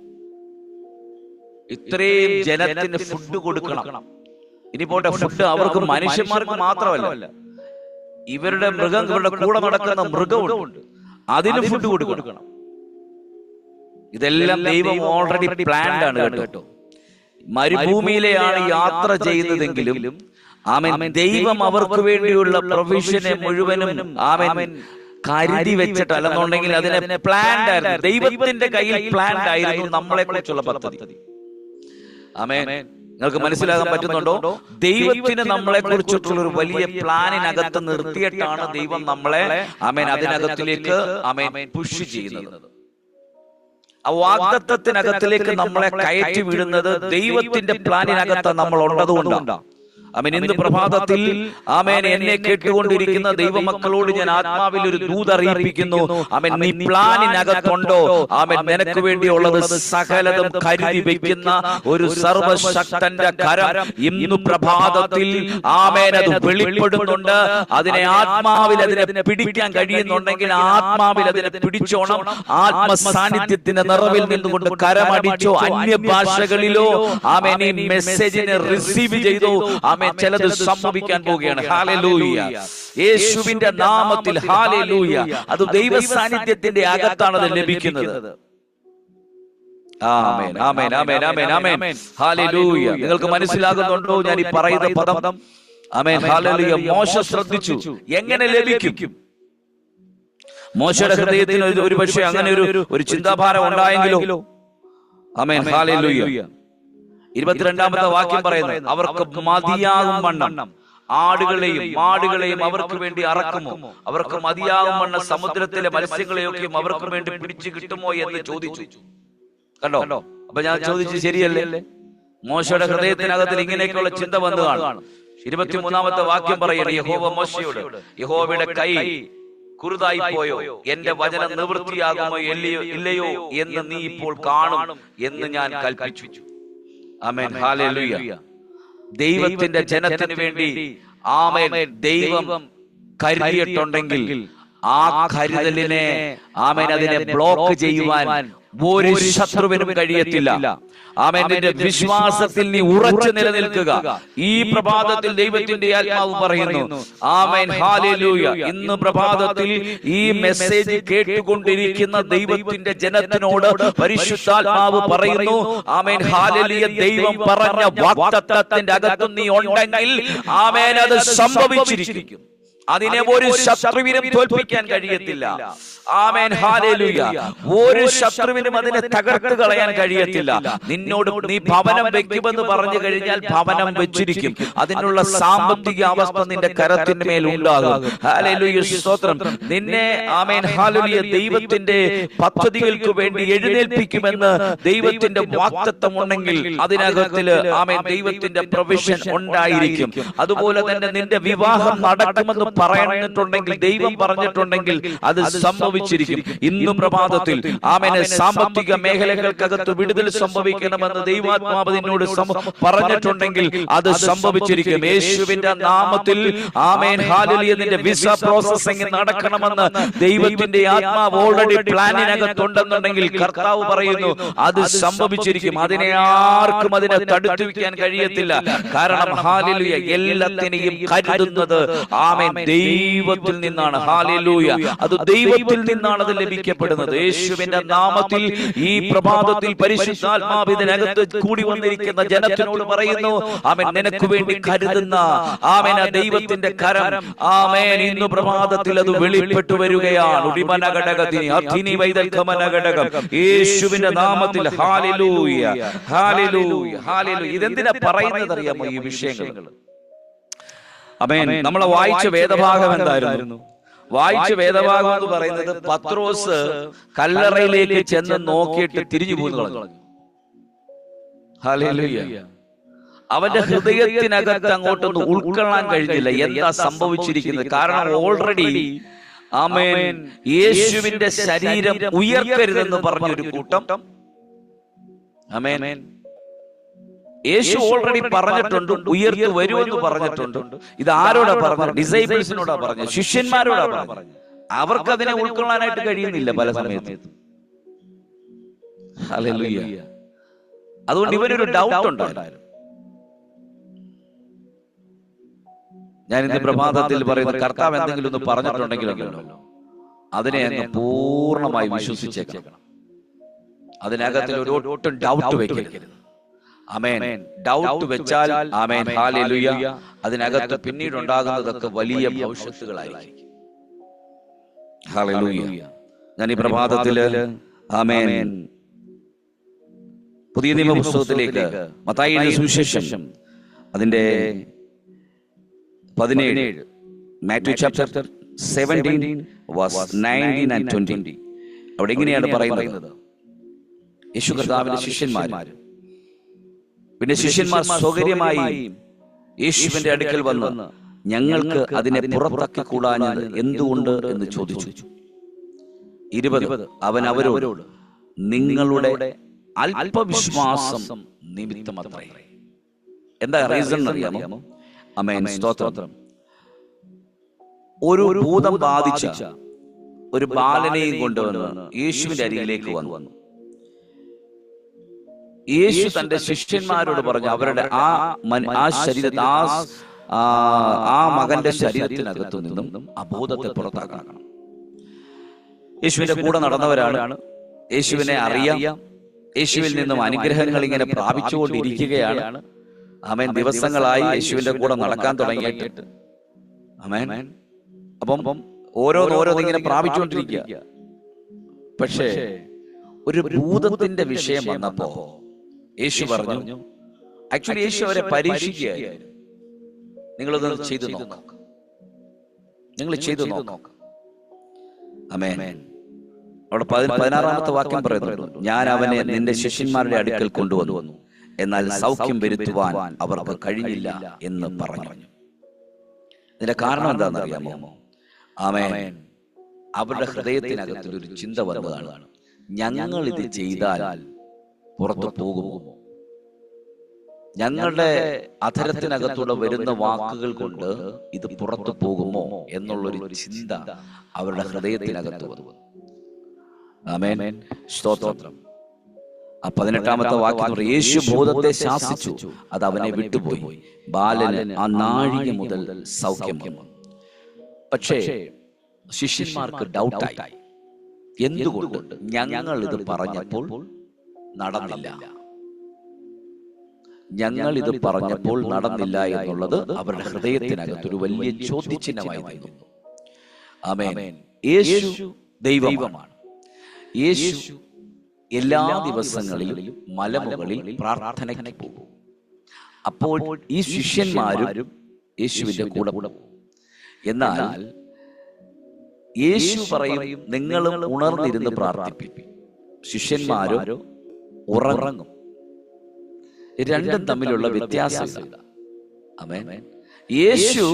ഇത്രയും ജനത്തിന് ഫുഡ് കൊടുക്കണം. ഇനി പോട്ടെ, ഫുഡ് അവർക്ക് മനുഷ്യന്മാർക്ക് മാത്രമല്ല, ഇവരുടെ മൃഗങ്ങളുടെ കൂടെ നടക്കുന്ന മൃഗമുണ്ട്, അതിന് ഫുഡ് കൊടുക്കണം. ഇതെല്ലാം ദൈവം ഓൾറെഡി പ്ലാൻഡ് ആണ് കേട്ടോ. മരുഭൂമിയിലെയാണ് യാത്ര ചെയ്യുന്നതെങ്കിലും ആമേൻ, ദൈവം അവർക്ക് വേണ്ടിയുള്ള പ്രൊവിഷനെ മുഴുവനും ആമേൻ കരുതി വെച്ചിട്ട്, അല്ലെന്നുണ്ടെങ്കിൽ അതിനെ പ്ലാൻഡ് ആയിരുന്നു. ദൈവത്തിന്റെ കയ്യിൽ പ്ലാൻഡ് ആയിരുന്നു നമ്മളെ കുറിച്ചുള്ള പദ്ധതി. ആമേൻ. നിങ്ങൾക്ക് മനസ്സിലാകാൻ പറ്റുന്നുണ്ടോ? ദൈവത്തിന് നമ്മളെ കുറിച്ചിട്ടുള്ള ഒരു വലിയ പ്ലാനിനകത്ത് നിർത്തിയിട്ടാണ് ദൈവം നമ്മളെ ആമേൻ അതിനകത്തിലേക്ക് ആമേൻ പുഷ് ചെയ്യുന്നത്. ആ വാഗ്ദത്തത്തിനകത്തിലേക്ക് നമ്മളെ കയറ്റി വിടുന്നത് ദൈവത്തിന്റെ പ്ലാനിനകത്ത് നമ്മൾ ഉള്ളതുകൊണ്ടാണ്. ആമേൻ. ഇന്ന് പ്രഭാതത്തിൽ ആമേൻ എന്നെ കേട്ടുകൊണ്ടിരിക്കുന്ന ദൈവമക്കളോട് ഞാൻ ആത്മാവിൽ ഒരു ദൂത് അറിയിപ്പിക്കുന്നു. ആമേൻ, നീ പ്ലാനിനകത്തുണ്ടോ? ആമേൻ, നിനക്ക് വേണ്ടിയുള്ളത് സകലതും കരുതി വെക്കുന്ന ഒരു സർവശക്തന്റെ കരം ഇന്ന് പ്രഭാതത്തിൽ ആമേൻ അത് വെളിപ്പെടുന്നുണ്ട്. അതിനെ ആത്മാവിൽ അതിനെ പിടിക്കാൻ കഴിയുന്നുണ്ടെങ്കിൽ ആത്മാവിൽ അതിനെ പിടിച്ചോണം. ആത്മസാന്നിധ്യത്തിന്റെ നിറവിൽ നിന്നുകൊണ്ട് കരമടിച്ചോ, അന്യഭാഷകളിലോ ആമേൻ ഈ മെസ്സേജിനെ റിസീവ് ചെയ്തോ. ആമേൻ, ചിലത് സംഭവിക്കാൻ പോവുകയാണ്. ഹല്ലേലൂയ, യേശുവിന്റെ നാമത്തിൽ ഹല്ലേലൂയ. അത് ദൈവ സാന്നിധ്യത്തിന്റെ അകത്താണ് അത് ലഭിക്കുന്നത്. ആമേൻ, ആമേൻ, ആമേൻ, ആമേൻ, ആമേൻ. ഹല്ലേലൂയ. നിങ്ങൾക്ക് മനസ്സിലാകുന്നുണ്ടോ ഞാൻ ഈ പറയുന്ന പദം? ആമേൻ, ഹല്ലേലൂയ. മോശ ശ്രദ്ധിച്ചു എങ്ങനെ ലഭിക്കും. മോശയുടെ ഹൃദയത്തിന് ഒരുപക്ഷെ അങ്ങനെ ഒരു ചിന്താഭാരം ഉണ്ടായെങ്കിലോ. ആമേൻ, ഹല്ലേലൂയ. 22-ാമത്തെ വാക്യം പറയുന്നത്, അവർക്ക് മതിയാകും വണ്ണം ആടുകളെയും മാടുകളെയും അവർക്ക് വേണ്ടി അറക്കുമോ? അവർക്ക് മതിയാകും വണ്ണം സമുദ്രത്തിലെ മത്സ്യങ്ങളെയൊക്കെയും അവർക്ക് വേണ്ടി പിടിച്ചു കിട്ടുമോ എന്ന് ചോദിച്ചു. കണ്ടോ? അപ്പൊ ഞാൻ ചോദിച്ചു ശരിയല്ലേ? മോശയുടെ ഹൃദയത്തിനകത്തിൽ ഇങ്ങനെയൊക്കെയുള്ള ചിന്ത വന്നു കാണും. 23-ാമത്തെ വാക്യം പറയുന്നത്, യഹോവ മോശയോട്, യഹോവയുടെ കൈ കുറുതായി പോയോ? എന്റെ വചനം നിവൃത്തിയാകുമോ ഇല്ലയോ എന്ന് നീ ഇപ്പോൾ കാണും എന്ന് ഞാൻ കൽപ്പിച്ചു. ആമേൻ, ഹല്ലേലൂയ. ദൈവത്തിന്റെ ജനത്തിന് വേണ്ടി ആമേൻ ദൈവം കരുതിയിട്ടുണ്ടെങ്കിൽ ആ കരുതലിനെ ആമേൻ അതിനെ ബ്ലോക്ക് ചെയ്യുവാൻ ഒരു ശത്രുവിനും കഴിയത്തില്ല. ആമേൻ, നിന്റെ വിശ്വാസത്തിൽ നീ ഉറച്ചു നിലനിൽക്കുക. ഈ പ്രഭാതത്തിൽ ദൈവത്തിന്റെ ആത്മാവ് പറയുന്നു, ആമേൻ, ഹല്ലേലൂയ. ഇന്ന് പ്രഭാതത്തിൽ ഈ മെസ്സേജ് കേട്ടുകൊണ്ടിരിക്കുന്ന ദൈവത്തിന്റെ ജനത്തിനോട് പരിശുദ്ധാത്മാവ് പറയുന്നു, ആമേൻ, ഹല്ലേലൂയ. ദൈവം പറഞ്ഞ വാഗ്ദത്തത്തിന്റെ അകത്ത് നീ ഉണ്ടെങ്കിൽ ആമേൻ അത് സംഭവിച്ചിരിക്കും. അതിനെ ഒരു ശത്രുവിനും തോൽപ്പിക്കാൻ കഴിയത്തില്ല. ആമേൻ, ഹല്ലേലൂയ. ഒരു ശത്രുവിനും അതിനെ തകർത്ത് കളയാൻ കഴിയത്തില്ല. നിന്നോട് നീ ഭവനം വെക്കുമെന്ന് പറഞ്ഞു കഴിഞ്ഞാൽ ഭവനം വെച്ചിരിക്കും. അതിനുള്ള സാമ്പത്തിക അവസ്ഥ നിന്റെ കരത്തിന് മേൽ ഉണ്ടാകും. ഹല്ലേലൂയ, സ്തോത്രം. നിന്നെ ആമേൻ, ഹല്ലേലൂയ, ദൈവത്തിന്റെ പദ്ധതികൾക്ക് വേണ്ടി എഴുന്നേൽപ്പിക്കുമെന്ന് ദൈവത്തിന്റെ വാഗ്ദത്തം ഉണ്ടെങ്കിൽ അതിനകത്തില് ആമേൻ ദൈവത്തിന്റെ പ്രൊവിഷൻ ഉണ്ടായിരിക്കും. അതുപോലെ തന്നെ നിന്റെ വിവാഹം നടക്കുമെന്ന് പറഞ്ഞിട്ടുണ്ടെങ്കിൽ, ദൈവം പറഞ്ഞിട്ടുണ്ടെങ്കിൽ അത് സംഭവിച്ചിരിക്കും. ഇന്നു പ്രഭാതത്തിൽ ആമേൻ സാമ്പത്തിക മേഖലകൾക്കകത്ത് വിടുതൽ സംഭവിക്കണമെന്ന് ദൈവാത്മാവ് നിന്നോട് പറഞ്ഞിട്ടുണ്ടെങ്കിൽ അത് സംഭവിച്ചിരിക്കും. യേശുവിന്റെ നാമത്തിൽ ആമേൻ, ഹല്ലേലൂയ. നിന്റെ വിസ പ്രോസസിംഗ് നടക്കണമെന്ന് ദൈവത്തിന്റെ ആത്മാവ് ഓൾറെഡി പ്ലാനിനകത്തുണ്ടെന്നുണ്ടെങ്കിൽ കർത്താവ് പറയുന്നു അത് സംഭവിച്ചിരിക്കും. അതിനെ ആർക്കും അതിനെ തടുത്തു വയ്ക്കാൻ കഴിയത്തില്ല. കാരണം ഹല്ലേലൂയ, എല്ലാത്തിനെയും കരുതുന്നത് ആമേൻ ദൈവത്തിൽ നിന്നാണ്. ഹല്ലേലൂയ, അത് ദൈവത്തിൽ നിന്നാണ് അത് ലഭിക്കപ്പെടുന്നത്. യേശുവിന്റെ നാമത്തിൽ ഈ പ്രഭാതത്തിൽ പരിശുദ്ധാത്മാവ് ഇതിനകത്ത് കൂടി വന്നിരിക്കുന്ന ജനത്തിനോട് പറയുന്നു, ആമേൻ, നിനക്ക് വേണ്ടി കരുതുന്ന ആമേൻ ആ ദൈവത്തിന്റെ കരം ആമേൻ ഇന്ന് പ്രഭാതത്തിൽ അത് വെളിപ്പെട്ടു വരികയാണ്. യേശുവിന്റെ നാമത്തിൽ ഹല്ലേലൂയ, ഹല്ലേലൂയ, ഹല്ലേലൂയ. ഇതെന്തിനാ പറയുന്നത് അറിയാമോ ഈ വിഷയങ്ങൾ? ആമേൻ. നമ്മളെ വായിച്ച വേദഭാഗം എന്തായിരുന്നു? വായിച്ച വേദഭാഗം എന്ന് പറയുന്നത് പത്രോസ് കല്ലറയിലേക്ക് ചെന്ന് നോക്കിയിട്ട് തിരിഞ്ഞു പോന്നു കളഞ്ഞു. ഹല്ലേലൂയ. അവന്റെ ഹൃദയത്തിനകത്ത് അങ്ങോട്ടൊന്നും ഉൾക്കൊള്ളാൻ കഴിഞ്ഞില്ല എന്താ സംഭവിച്ചിരിക്കുന്നത്. കാരണം ഓൾറെഡി ആമേൻ യേശുവിന്റെ ശരീരം ഉയർത്തരുതെന്ന് പറഞ്ഞൊരു കൂട്ടം, ആമേൻ, യേശു ഓൾറെഡി പറഞ്ഞിട്ടുണ്ട് ഉയർത്തി വരുമെന്ന് പറഞ്ഞിട്ടുണ്ട്. ഇത് ആരോടാ പറഞ്ഞത്? ഡിസൈബിൾസിനോടാ പറഞ്ഞത്, ശിഷ്യന്മാരോടാ പറഞ്ഞത്. അവർക്ക് അതിനെ ഉൾക്കൊള്ളാനായിട്ട് കഴിയുന്നില്ല പല സമയത്ത്. ഹല്ലേലൂയ. അതുകൊണ്ട് ഇവനൊരു ഡൗട്ട് ഉണ്ടായിരുന്നു. ഞാൻ ഇന്ന് പ്രഭാതത്തിൽ പറയുന്നത്, കർത്താവ് എന്തെങ്കിലും ഒന്ന് പറഞ്ഞിട്ടുണ്ടെങ്കിലോ അതിനെ അങ്ങ് പൂർണ്ണമായി വിശ്വസിച്ചേക്കണം. അതിനകത്തിൽ ഒരു ഒട്ടും ഡൗട്ട് വെക്കരുത്. ആമേൻ. ഡൗട്ട് വെച്ചാൽ ആമേൻ, ഹല്ലേലൂയ, അതിനകത്ത് പിന്നീട് ഉണ്ടാകുന്നതൊക്കെ വലിയ ഭവിഷ്യത്തുകളായിരിക്കും. ഹല്ലേലൂയ. ഞാൻ ഈ പ്രഭാതത്തില് ആമേൻ പുതിയ നിയമ പുസ്തകത്തിലേക്ക് മത്തായിയുടെ സുവിശേഷം അതിന്റെ 17, മാത്യു ചാപ്റ്റർ 17 verse 19 and 20. അവിടെ ഇങ്ങനെയാണ് പറയുന്നത്, യേശു കർത്താവിന്റെ ശിഷ്യന്മാർ, പിന്നെ ശിഷ്യന്മാർ സ്വകാര്യമായി യേശുവിന്റെ അടുക്കൽ വന്ന് ഞങ്ങൾക്ക് അതിനെ പുറത്താക്കി കൂടാഞ്ഞത് എന്തുകൊണ്ട് എന്ന് ചോദിച്ചു. 20 അവൻ അവരോട് നിങ്ങളുടെ അല്പവിശ്വാസം നിമിത്തമത്രേ. എന്താ റീസൺ അറിയാമോ? ആമേൻ, സ്തോത്രം. ഒരു ഭൂതം ബാധിച്ച ഒരു ബാലനെയും കൊണ്ടുവന്ന് യേശുവിന്റെ അരികിലേക്ക് വന്നു. യേശു തന്റെ ശിഷ്യന്മാരോട് പറഞ്ഞു അവരുടെ ആ ശരീരത്തെ ആ മകന്റെ ശരീരത്തിനകത്തു നിന്നും ആ ഭൂതത്തെ പുറത്താക്കണം. യേശുവിന്റെ കൂടെ നടന്നവരാണ്, യേശുവിനെ അറിയാം, യേശുവിൽ നിന്നും അനുഗ്രഹങ്ങൾ ഇങ്ങനെ പ്രാപിച്ചുകൊണ്ടിരിക്കുകയാണ്. ആമേൻ. ദിവസങ്ങളായി യേശുവിന്റെ കൂടെ നടക്കാൻ തുടങ്ങിയിട്ട്. ആമേൻ. അപ്പം ഓരോന്നിങ്ങനെ പ്രാപിച്ചുകൊണ്ടിരിക്കുക. പക്ഷേ ഒരു ഭൂതത്തിന്റെ വിഷയം വന്നപ്പോ യേശു പറഞ്ഞു, ആക്ച്വലി യേശു അവരെ പരീക്ഷിക്കുകയായിരുന്നു. നിങ്ങളത് ചെയ്തു നോക്കാം, നിങ്ങൾ ചെയ്തു നോക്കാം. ആമേൻ. അവിടെ 16-ാമത്തെ വാക്യം പറയുന്നുണ്ട്, ഞാൻ അവനെ നിന്റെ ശിഷ്യന്മാരുടെ അടുക്കൽ കൊണ്ടുവന്നു, എന്നാൽ സൗഖ്യം വരുത്തുവാൻ അവർക്ക് കഴിഞ്ഞില്ല എന്ന് പറഞ്ഞു. ഇതിന്റെ കാരണം എന്താണെന്ന് അറിയാമോ? ആമേൻ. അവരുടെ ഹൃദയത്തിനകത്തിൽ ഒരു ചിന്ത വന്നതാണ്, ഞങ്ങൾ ഇത് ചെയ്താൽ പുറത്തു പോകുമോ? ഞങ്ങളുടെ അധരത്തിനകത്തൂടെ വരുന്ന വാക്കുകൾ കൊണ്ട് ഇത് പുറത്തു പോകുമോ എന്നുള്ളൊരു ചിന്ത അവരുടെ ഹൃദയത്തിനകത്ത് വന്നു. ആമേൻ, സ്തോത്രം. ആ 18-ാമത്തെ വാക്യം, യേശു ഭൂതത്തെ ശാസിച്ചു, അത് അവനെ വിട്ടുപോയി, ബാലന് ആ നാഴിക മുതൽ സൗഖ്യം വന്നു. പക്ഷേ ശിഷ്യന്മാർക്ക് ഡൗട്ടായി. എന്തുകൊണ്ട്? ഞങ്ങൾ ഇത് പറഞ്ഞപ്പോൾ നടന്നില്ല. ഞങ്ങൾ ഇത് പറഞ്ഞപ്പോൾ നടന്നില്ല എന്നുള്ളത് അവരുടെ ഹൃദയത്തിനകത്തൊരു വലിയ ചോദ്യചിഹ്നമായിരുന്നു. ആമേൻ. യേശു ദൈവമാണ്. യേശു എല്ലാ ദിവസങ്ങളിലും മലമുകളിൽ പ്രാർത്ഥനയ്ക്ക് പോകും. അപ്പോൾ ഈ ശിഷ്യന്മാരും യേശുവിന്റെ കൂടെ പോകും. എന്നാൽ യേശു പറയും, നിങ്ങളും ഉണർന്നിരുന്ന് പ്രാർത്ഥിപ്പിക്കും. ശിഷ്യന്മാരോ ഉറങ്ങും. രണ്ടും തമ്മിലുള്ള വ്യത്യാസം. ആമേൻ. യേശു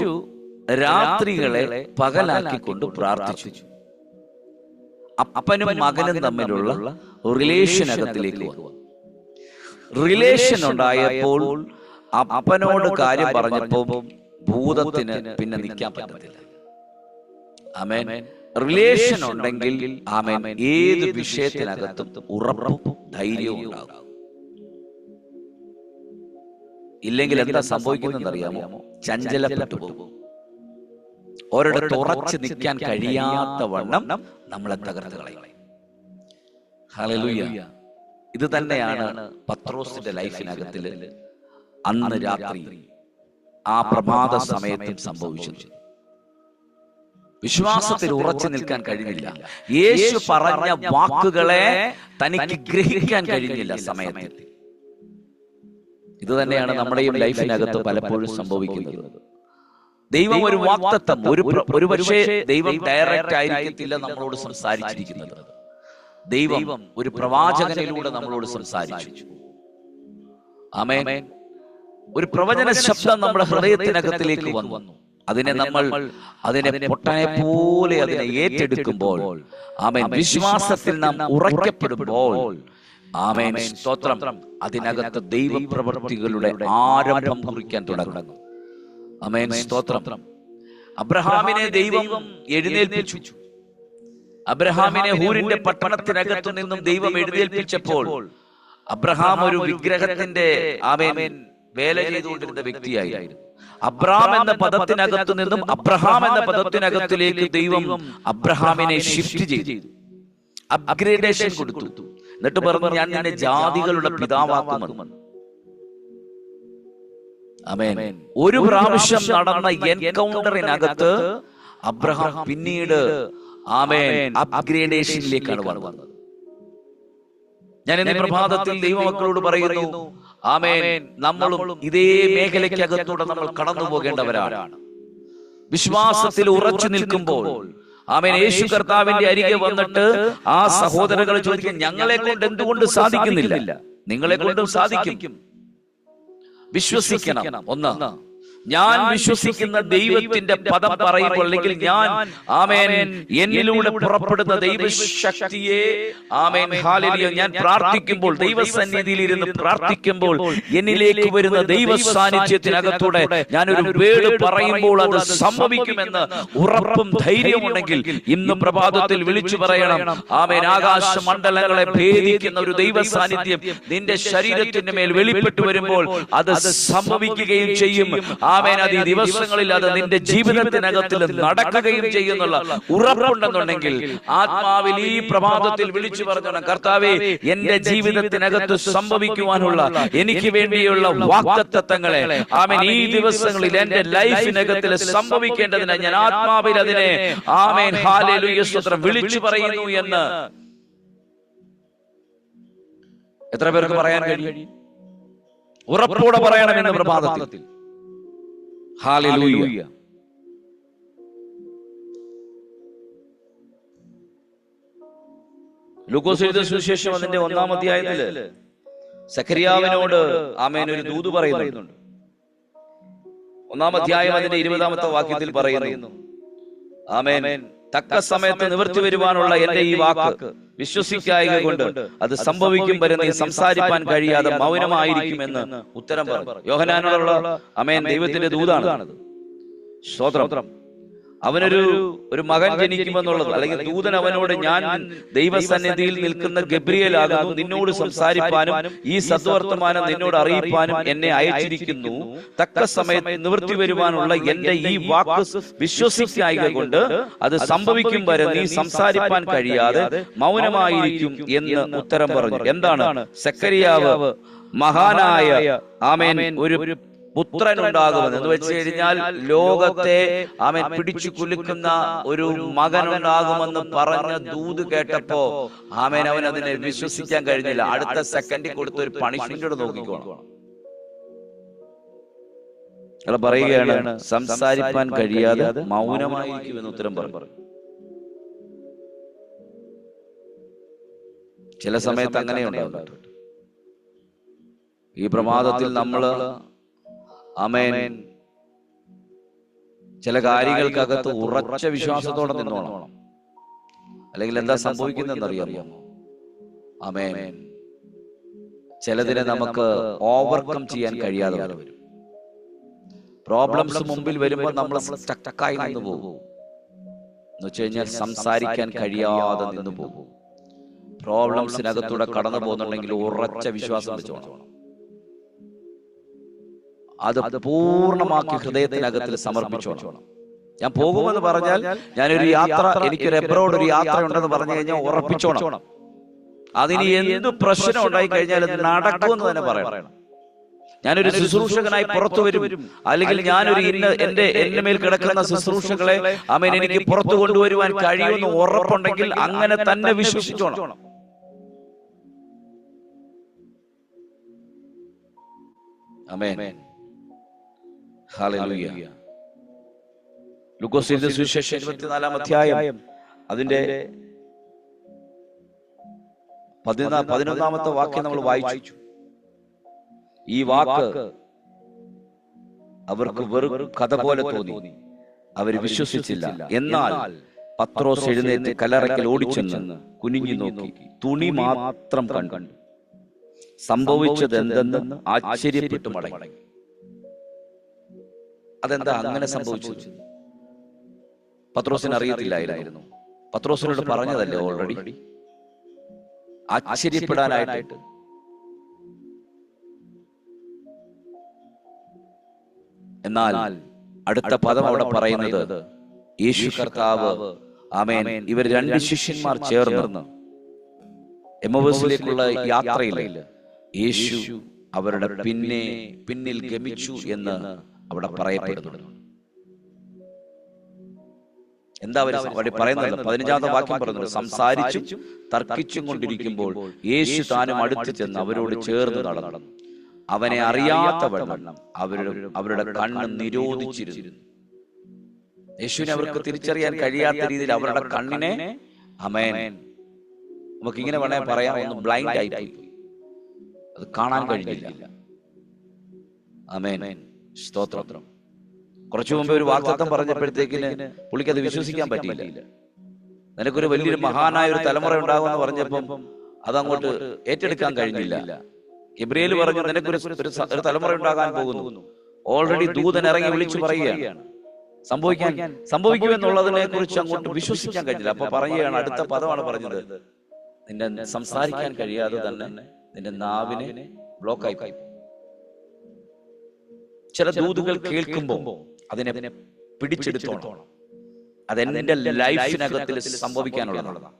രാത്രികളെ പകലാക്കിക്കൊണ്ട് പ്രാർത്ഥിച്ചു. അപ്പനും മകനും തമ്മിലുള്ള റിലേഷനകത്തിലേക്ക് വന്നു. റിലേഷൻ ഉണ്ടായപ്പോൾ അപ്പനോട് കാര്യം പറഞ്ഞപ്പോൾ ഭൂതത്തിന് പിന്നെ നിൽക്കാൻ പറ്റത്തില്ല. ആമേൻ. റിലേഷൻ ഉണ്ടെങ്കിൽ ആമേൻ ഏത് വിഷയത്തിനകത്തും ഉറപ്പും ധൈര്യവും ഉണ്ടാകും. ഇല്ലെങ്കിൽ എന്താ സംഭവിക്കുന്നത് അറിയാമോ? ചഞ്ചലപ്പെട്ടു പോകും. ഒരിടത്ത് ഉറച്ചു നിൽക്കാൻ കഴിയാത്ത വണ്ണം നമ്മളെ തകർത്ത് കളയും. ഹല്ലേലൂയ. ഇത് തന്നെയാണ് പത്രോസിന്റെ ലൈഫിനകത്തിൽ അന്ന് രാത്രി ആ പ്രഭാത സമയത്തും സംഭവിച്ചത്. വിശ്വാസത്തിൽ ഉറച്ചു നിൽക്കാൻ കഴിഞ്ഞില്ല. യേശു പറഞ്ഞ വാക്കുകളെ തനിക്ക് ഗ്രഹിക്കാൻ കഴിഞ്ഞില്ല സമയത്തിൽ. ഇത് തന്നെയാണ് നമ്മുടെയും ലൈഫിനകത്ത് പലപ്പോഴും സംഭവിക്കുന്നത്. ദൈവം ഒരു വാഗ്ദത്തം, ഒരു പക്ഷേ ദൈവം ഡയറക്റ്റ് ആയിരിക്കത്തില്ല നമ്മളോട് സംസാരിച്ചിരിക്കുന്നത്. ദൈവം ഒരു പ്രവാചകനിലൂടെ നമ്മളോട് സംസാരിച്ചു. ആമേൻ. ഒരു പ്രവചന ശബ്ദം നമ്മുടെ ഹൃദയത്തിനകത്തിലേക്ക് വന്നു. അതിനെ പൊട്ടനെ പോലെ അതിനെ ഏറ്റെടുക്കുമ്പോൾ, ആമേൻ, വിശ്വാസത്തിൽ നാം ഉറക്കപ്പെടുമ്പോൾ, ആമേൻ, സ്തോത്രം, അതിനകത്ത് ദൈവപ്രവൃത്തികളുടെ ആരംഭം കുറിക്കാൻ തുടങ്ങും. ആമേൻ, സ്തോത്രം. അബ്രഹാമിനെ ദൈവം എഴുന്നേൽപ്പിച്ചു. അബ്രഹാമിനെ ഹൂരിന്റെ പട്ടണത്തിനകത്തു നിന്നും ദൈവം എഴുന്നേൽപ്പിച്ചപ്പോൾ അബ്രഹാം ഒരു വിഗ്രഹത്തിന്റെ ആമേൻ വേല ചെയ്തുകൊണ്ടിരുന്ന വ്യക്തിയായിരുന്നു. അബ്രാം എന്ന പദത്തിനകത്തു നിന്നും അബ്രഹാം എന്ന പദത്തിനകത്തിലേക്ക് ദൈവം അബ്രഹാമിനെ ഷിഫ്റ്റ് ചെയ്തു, അപ്ഗ്രേഡേഷൻ കൊടുത്തു. എന്നിട്ട് പറഞ്ഞു, ഞാൻ നിന്നെ ജാതികളുടെ പിതാവാക്കുമെന്ന്. ആമേൻ. ഒരു പ്രാവശ്യം നടന്ന എൻകൗണ്ടറിനകത്ത് അബ്രഹാം പിന്നീട് ആമേൻ അപ്ഗ്രേഡേഷനിലേക്കാണ് വന്നത്. ഞാൻ ഇന്ന് പ്രഭാതത്തിൽ ദൈവമക്കളോട് പറയുന്നു, ആമേൻ, നമ്മളും ഇതേ മേഖലയ്ക്കകത്തൂടെ നമ്മൾ കടന്നു പോകേണ്ടവരാണ്. വിശ്വാസത്തിൽ ഉറച്ചു നിൽക്കുമ്പോൾ, ആമേൻ, യേശു കർത്താവിന്റെ അരികെ വന്നിട്ട് ആ സഹോദരങ്ങൾ ചോദിക്കും, ഞങ്ങളെ കൊണ്ട് എന്തുകൊണ്ട് സാധിക്കുന്നില്ല? നിങ്ങളെ കൊണ്ടും സാധിക്കും. വിശ്വസിക്കണം. ഒന്ന്. ഞാൻ വിശ്വസിക്കുന്ന ദൈവത്തിന്റെ പദം പറയുമ്പോൾ, അല്ലെങ്കിൽ ഞാൻ ആമേൻ എന്നിലൂടെ പുറപ്പെടുന്ന ദൈവശക്തിയെ ആമേൻ ഹല്ലേലൂയ ഞാൻ പ്രാർത്ഥിക്കുമ്പോൾ, ദൈവസന്നിധിയിൽ ഇരുന്ന് പ്രാർത്ഥിക്കുമ്പോൾ എന്നിലേക്ക് വരുന്ന ദൈവ സാന്നിധ്യത്തിനകത്തൂടെ ഞാനൊരു വേർഡ് പറയുമ്പോൾ അത് സംഭവിക്കുമെന്ന് ഉറപ്പും ധൈര്യമുണ്ടെങ്കിൽ ഇന്ന് പ്രഭാതത്തിൽ വിളിച്ചു പറയണം. ആമേൻ ആകാശ മണ്ഡലങ്ങളെ ഭേദിക്കുന്ന ഒരു ദൈവ സാന്നിധ്യം നിന്റെ ശരീരത്തിന്റെ മേൽ വെളിപ്പെട്ടു വരുമ്പോൾ അത് സംഭവിക്കുകയും ചെയ്യും. ആമേൻ. അത് ഈ ദിവസങ്ങളിൽ അത് നിന്റെ ജീവിതത്തിനകത്തിൽ നടക്കുകയും ചെയ്യുന്നുള്ള ഉറപ്പുണ്ടെന്നുണ്ടെങ്കിൽ ആത്മാവിൽ ഈ പ്രഭാതത്തിൽ വിളിച്ചു പറഞ്ഞു, കർത്താവേ, എന്റെ ജീവിതത്തിനകത്ത് സംഭവിക്കുവാനുള്ള എനിക്ക് വേണ്ടിയുള്ള വാഗ്ദത്തങ്ങളെ ആമേൻ ഈ ദിവസങ്ങളിൽ എന്റെ ലൈഫിനകത്തിൽ സംഭവിക്കേണ്ടതിന് ഞാൻ ആത്മാവിൽ അതിനെ ആമേൻ ഹല്ലേലൂയ സ്തോത്രം വിളിച്ചു പറയുന്നു എന്ന് എത്ര പേർക്ക് പറയാൻ കഴിയും? ഉറപ്പോടെ പറയണമെന്ന് പ്രഭാതത്തിൽ. ഹല്ലേലൂയ. ലൂക്കോസ് എഴുതിയ സുവിശേഷം അതിന്റെ 1-ാം അധ്യായത്തില് സഖറിയാവിനോട് ആമേൻ ഒരു ദൂത് പറയുന്നുണ്ട്. 1-ാം അധ്യായം അതിന്റെ 20-ാമത്തെ വാക്യത്തിൽ പറയുന്നു, ആമേൻ, തക്ക സമയത്ത് നിവർത്തി വരുവാനുള്ള എന്റെ ഈ വാക്ക് വിശ്വസിക്കായക കൊണ്ട് അത് സംഭവിക്കും വരെ നീ സംസാരിപ്പാൻ കഴിയാതെ മൗനമായിരിക്കുമെന്ന് ഉത്തരം പറഞ്ഞു. യോഹന്നാനോടുള്ള ആമേൻ ദൈവത്തിന്റെ ദൂതാണത്. സ്തോത്രം. അവനൊരു മകൻ ജനിക്കുമെന്നുള്ളത്, അല്ലെങ്കിൽ ദൂതൻ അവനോട്, ഞാൻ ദൈവസന്നിധിയിൽ നിൽക്കുന്ന ഗബ്രിയേലാകുന്നു, നിന്നോട് സംസാരിപ്പാനും ഈ സദ്വർത്തമാനം നിന്നോട് അറിയിപ്പാനും എന്നെ അയച്ചിരിക്കുന്നു. തക്ക സമയത്ത് നിവൃത്തി വരുവാനുള്ള എന്റെ ഈ വാക്ക് വിശ്വസിക്കായക കൊണ്ട് അത് സംഭവിക്കും വരെ നീ സംസാരിപ്പാൻ കഴിയാതെ മൗനമായിരിക്കും എന്ന് ഉത്തരം പറഞ്ഞു. എന്താണ്? സഖറിയാവ് മഹാനായ ആമേൻ ഒരു പുത്രൻ ഉണ്ടാകുമെന്ന് എന്ന് വെച്ച് കഴിഞ്ഞാൽ ലോകത്തെ ആമേൻ പിടിച്ചു കുലുക്കുന്ന ഒരു മകൻ ഉണ്ടാകുമെന്ന് പറഞ്ഞ ദൂത് കേട്ടപ്പോ ആമേൻ അവൻ അതിനെ വിശ്വസിക്കാൻ കഴിഞ്ഞില്ല. അടുത്ത സെക്കൻഡിൽ കൊടുത്ത ഒരു പണിഷ്മെന്റ് നോക്കിക്കോണം. പറയുകയാണ്, സംസാരിപ്പാൻ കഴിയാതെ മൗനമായിരിക്കുമെന്ന് ഉത്തരം പറഞ്ഞു. ചില സമയത്ത് അങ്ങനെ ഉണ്ടാവും. ഈ പ്രമാദത്തിൽ നമ്മള് ആമേൻ ചില കാര്യങ്ങൾക്കകത്ത് ഉറച്ച വിശ്വാസത്തോടെ നിന്നോണം. അല്ലെങ്കിൽ എന്താ സംഭവിക്കുന്നതെന്നറിയാമോ? ആമേൻ, ചിലതിനെ നമുക്ക് ഓവർകം ചെയ്യാൻ കഴിയാതെ വരും. പ്രോബ്ലംസ് മുമ്പിൽ വരുമ്പോൾ നമ്മൾ സ്റ്റക്കായി നിന്ന് പോകും. എന്ന് വെച്ച് കഴിഞ്ഞാൽ സംസാരിക്കാൻ കഴിയാതെ നിന്ന് പോകും. പ്രോബ്ലംസിനകത്തൂടെ കടന്നു പോകുന്നുണ്ടെങ്കിൽ ഉറച്ച വിശ്വാസം വെച്ചോണം. അത് പൂർണ്ണമാക്കി ഹൃദയത്തിനകത്തിൽ സമർപ്പിച്ചോണം. ഞാൻ പോകുമെന്ന് പറഞ്ഞാൽ, ഞാനൊരു യാത്ര, എനിക്കൊരു എബ്രോഡ് ഒരു യാത്ര ഉണ്ടെന്ന് പറഞ്ഞു കഴിഞ്ഞാൽ ഉറപ്പിച്ചോണം. അതിന് എന്ത് പ്രശ്നം ഉണ്ടായി കഴിഞ്ഞാൽ അത് നടക്കുമെന്ന് തന്നെ പറയണം. ഞാനൊരു ശുശ്രൂഷകനായി പുറത്തു വരും, അല്ലെങ്കിൽ ഞാനൊരു എന്റെ മേൽ കിടക്കുന്ന ശുശ്രൂഷകളെ ആമേൻ എനിക്ക് പുറത്തു കൊണ്ടുവരുവാൻ കഴിയുമെന്ന് ഉറപ്പുണ്ടെങ്കിൽ അങ്ങനെ തന്നെ വിശ്വസിച്ചോണം. ആമേൻ. ഹല്ലേലൂയ. ലൂക്കോസ് എഴുതിയ സുവിശേഷം 24-ാം അധ്യായം അതിന്റെ 11-ാമത്തെ വാക്യം നമ്മൾ വായിച്ചു. ഈ വാക്ക് അവർക്ക് വെറും കഥ പോലെ തോന്നി. അവർ വിശ്വസിച്ചില്ല. എന്നാൽ പത്രോസ് എഴുന്നേറ്റ് കല്ലറയ്ക്കൽ ഓടിച്ചെന്ന് കുനിഞ്ഞു നോക്കി തുണി മാത്രം കണ്ടു. സംഭവിച്ചത് എന്തെന്ന് ആശ്ചര്യപ്പെട്ടു മടങ്ങി. അതെന്താ അങ്ങനെ സംഭവിച്ചത്? പത്രോസിന് അറിയത്തില്ലായിരുന്നു. പത്രോസിനോട് പറഞ്ഞതല്ലേ ഓൾറെഡി. ആശ്ചര്യപ്പെടാനായിട്ട് എന്നാൽ അടുത്ത പദം അവിടെ പറയുന്നത്, യേശു കർത്താവ് ആമേൻ ഇവർ 2 ശിഷ്യന്മാർ ചേർന്ന് എമ്മൗസിലേക്കുള്ള യാത്രയിൽ യേശു അവരുടെ പിന്നിൽ ഗമിച്ചു എന്ന് അവിടെ പറയപ്പെടുന്നു. എന്താ അവിടെ പറയുന്നത്? 15-ാമത്തെ വാക്യം പറയുന്നത്, സംസാരിച്ചും തർക്കിച്ചും കൊണ്ടിരിക്കുമ്പോൾ യേശു താനും അടുത്ത് ചെന്ന് അവരോട് ചേർന്ന് നടന്നു. അവനെ അറിയാത്ത വണ്ണം അവരുടെ കണ്ണ് നിരോധിച്ചിരുന്നു. യേശുവിനെ അവർക്ക് തിരിച്ചറിയാൻ കഴിയാത്ത രീതിയിൽ അവരുടെ കണ്ണിനെ ആമേൻ നമുക്ക് ഇങ്ങനെ വേണേ പറയാം, ഒന്ന് ബ്ലൈൻഡ് ആയിപ്പോയി. അത് കാണാൻ കഴിഞ്ഞില്ല. ആമേൻ. സ്തോത്രം. കുറച്ചു മുമ്പേ ഒരു വാഗ്ദത്തം പറഞ്ഞപ്പോഴത്തേക്കിന് പുള്ളിക്ക് അത് വിശ്വസിക്കാൻ പറ്റിയില്ല. നിനക്കൊരു വലിയൊരു മഹാനായ ഒരു തലമുറ ഉണ്ടാകുമെന്ന് പറഞ്ഞപ്പം അതങ്ങോട്ട് ഏറ്റെടുക്കാൻ കഴിഞ്ഞില്ല. ഗബ്രിയേൽ പറഞ്ഞു, നിനക്കൊരു ഒരു തലമുറ ഉണ്ടാകാൻ പോകുന്നു. ഓൾറെഡി ദൂതൻ ഇറങ്ങി വിളിച്ചു പറയുകയാണ്, സംഭവിക്കുമെന്നുള്ളതിനെ കുറിച്ച് അങ്ങോട്ട് വിശ്വസിക്കാൻ കഴിഞ്ഞില്ല. അപ്പൊ പറയുകയാണ്, അടുത്ത പദമാണ് പറഞ്ഞത്, നിന്റെ സംസാരിക്കാൻ കഴിയാതെ തന്നെ നിന്റെ നാവിനെ ബ്ലോക്കായി പോയി. ചില ദൂതുകൾ കേൾക്കുമ്പോൾ അതിനെ പിടിച്ചെടുത്തോണം. അതെന്റെ ലൈഫിനകത്തിൽ സംഭവിക്കാനുള്ളതാണ്,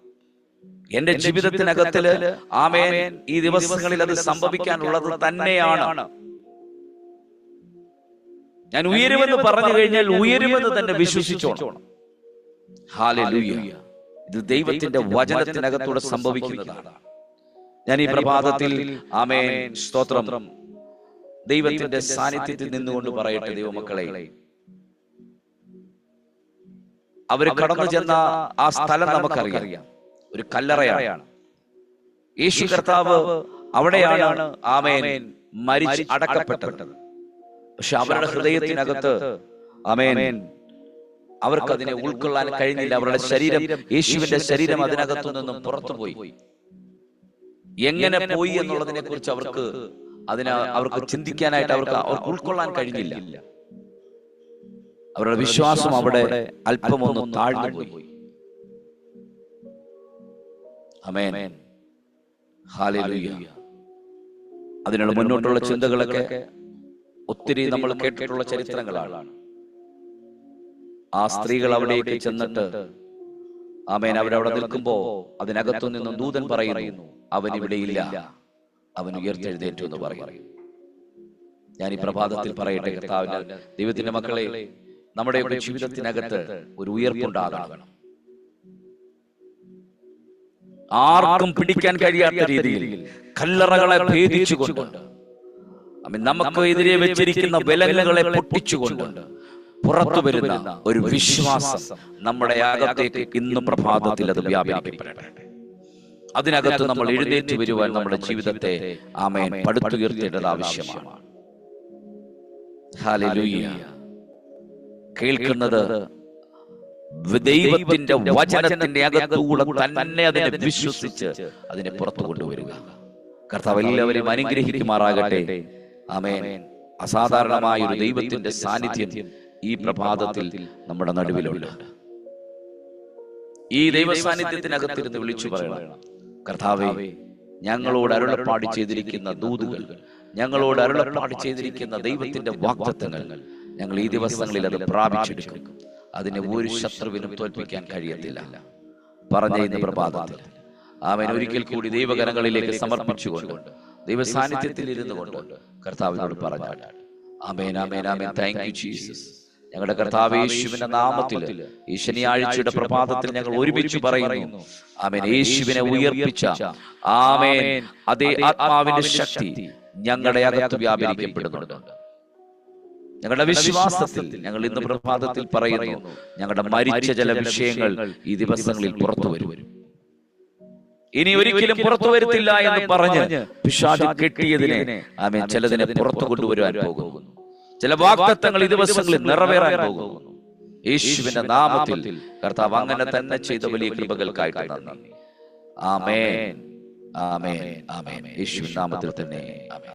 എന്റെ ജീവിതത്തിനകത്തില് ആമേൻ ഈ ദിവസങ്ങളിൽ അത് സംഭവിക്കാനുള്ളത് തന്നെയാണ്. ഞാൻ ഉയരുമെന്ന് പറഞ്ഞു കഴിഞ്ഞാൽ ഉയരുമെന്ന് തന്നെ വിശ്വസിച്ചോണം. ഹല്ലേലൂയ. ഇത് ദൈവത്തിന്റെ വചനത്തിനകത്തൂടെ സംഭവിക്കുന്നതാണ്. ഞാൻ ഈ പ്രഭാതത്തിൽ ആമേൻ സ്തോത്രം ദൈവത്തിന്റെ സാന്നിധ്യത്തിൽ നിന്നുകൊണ്ട് പറയട്ടെ, ദൈവമക്കളെ, അവര് കടന്നു ചെന്ന ആ സ്ഥലം നമുക്കറിയാം, ഒരു കല്ലറയാണ്. യേശു കർത്താവ് അവിടെയാണ് ആമേൻ മരിച്ച് അടക്കപ്പെട്ടത്. പക്ഷെ അവരുടെ ഹൃദയത്തിനകത്ത് ആമേൻ അവർക്കതിനെ ഉൾക്കൊള്ളാൻ കഴിഞ്ഞില്ല. അവരുടെ ശരീരം, യേശുവിന്റെ ശരീരം അതിനകത്തു നിന്നും പുറത്തുപോയി. എങ്ങനെ പോയി എന്നുള്ളതിനെ കുറിച്ച് അവർക്ക് ചിന്തിക്കാനായിട്ട് അവർക്ക് ഉൾക്കൊള്ളാൻ കഴിഞ്ഞില്ല. അവരുടെ വിശ്വാസം അവിടെ അല്പമൊന്ന് താഴ്ന്നു പോയി. ആമേൻ, ഹല്ലേലൂയ. അതിനുള്ള മുന്നോട്ടുള്ള ചിന്തകളൊക്കെ ഒത്തിരി നമ്മൾ കേട്ടിട്ടുള്ള ചരിത്രങ്ങളാണ്. ആ സ്ത്രീകൾ അവിടേക്ക് ചെന്നിട്ട് ആമേൻ അവരവിടെ നിൽക്കുമ്പോ അതിനകത്തു നിന്നും ദൂതൻ പറയുന്നു, അവൻ ഇവിടെ ഇല്ല, അവൻ ഉയർത്തെഴുന്നേറ്റു എന്ന് പറയും. ഞാൻ ഈ പ്രഭാതത്തിൽ പറയട്ടെ, കർത്താവിന്റെ ദൈവത്തിന്റെ മക്കളെ, നമ്മുടെയൊക്കെ ജീവിതത്തിനകത്ത് ഒരു ഉയർപ്പുണ്ടാകണം. ആർക്കും പിടിക്കാൻ കഴിയാത്ത രീതിയിൽ കല്ലറകളെ ഭേദിച്ചുകൊണ്ട് നമുക്ക് എതിരെ വെച്ചിരിക്കുന്ന വിലങ്ങുകളെ പൊട്ടിച്ചുകൊണ്ട് പുറത്തു വരുന്ന ഒരു വിശ്വാസം നമ്മുടെ അകത്തേക്ക് ഇന്ന് പ്രഭാതത്തിൽ അത് വ്യാപരിക്കപ്പെടട്ടെ. അതിനകത്ത് നമ്മൾ എഴുന്നേറ്റ് വരുവാൻ നമ്മുടെ ജീവിതത്തെ ആമേൻ പടുത്തുയർത്തേണ്ടത് ആവശ്യമാണ്. ഹല്ലേലൂയ. കേൾക്കുന്നത് ദൈവത്തിന്റെ വചനത്തിന്റെ അകത്തൂടെ തന്നെ അതിനെ വിശ്വസിച്ച് അതിനെ പുറത്തു കൊണ്ടുവരിക. കർത്താവ് എല്ലാവരെയും അനുഗ്രഹിക്കുമാറാകട്ടെ. ആമേൻ. അസാധാരണമായ ഒരു ദൈവത്തിന്റെ സാന്നിധ്യം ഈ പ്രഭാതത്തിൽ നമ്മുടെ നടുവിലുണ്ട്. ഈ ദൈവ സാന്നിധ്യത്തിനകത്തിരുന്ന് വിളിച്ചു പറയണം, കർത്താവേ, ഞങ്ങളോട് അരുളപ്പാട് ചെയ്തിരിക്കുന്ന ദൂതുകൾ, ഞങ്ങളോട് അരുളപ്പാട് ചെയ്തിരിക്കുന്ന ദൈവത്തിന്റെ വാഗ്ദത്തങ്ങൾ ഞങ്ങൾ ഈ ദിവസങ്ങളിൽ അത് പ്രാപിച്ചെടുക്കും. അതിനെ ഒരു ശത്രുവിനും തോൽപ്പിക്കാൻ കഴിയത്തില്ല. പറഞ്ഞ ഇന്ന് പ്രഭാതത്തിൽ ആമേൻ ഒരിക്കൽ കൂടി ദൈവകരങ്ങളിലേക്ക് സമർപ്പിച്ചുകൊണ്ട് ദൈവ സാന്നിധ്യത്തിൽ ഇരുന്നു കൊണ്ട് കർത്താവിനോട് പറഞ്ഞാൽ amen, amen, amen. Thank you Jesus. ഞങ്ങളുടെ കർത്താവ് യേശുവിന്റെ നാമത്തിൽ ഈ ശനിയാഴ്ചയുടെ പ്രഭാതത്തിൽ ഞങ്ങൾ ഒരുമിച്ച് പറയുന്നു, ആമേൻ. യേശുവിനെ ഉയർപ്പിച്ച ആമേൻ അതേ ആത്മാവിന്റെ ശക്തി ഞങ്ങളുടെ അകത്ത് വ്യാപരിക്കപ്പെടുന്നുണ്ട്. ഞങ്ങളുടെ വിശ്വാസത്തിൽ ഞങ്ങൾ ഇന്ന് പ്രഭാതത്തിൽ പറയുന്നു, ഞങ്ങളുടെ മരിച്ച ചില വിഷയങ്ങൾ ഈ ദിവസങ്ങളിൽ പുറത്തു വരും. ഇനി ഒരിക്കലും പുറത്തു വരുത്തില്ല എന്ന് പറഞ്ഞ് പിശാച് കെട്ടിയതിനെ ആമേൻ ചിലതിനെ പുറത്തു കൊണ്ടുവരുവാൻ പോകുന്നു. ചില വാഗ്ദത്തങ്ങൾ ഈ ദിവസങ്ങളിൽ നിറവേറാൻ പോകുന്നു. യേശുവിന്റെ നാമത്തിൽ കർത്താവ് അങ്ങനെ തന്നെ ചെയ്ത വലിയ കൃപകൾക്കായിട്ട് നന്ദി. ആമേൻ, ആമേൻ, ആമേൻ. യേശുവിന്റെ നാമത്തിൽ തന്നെ ആമേൻ.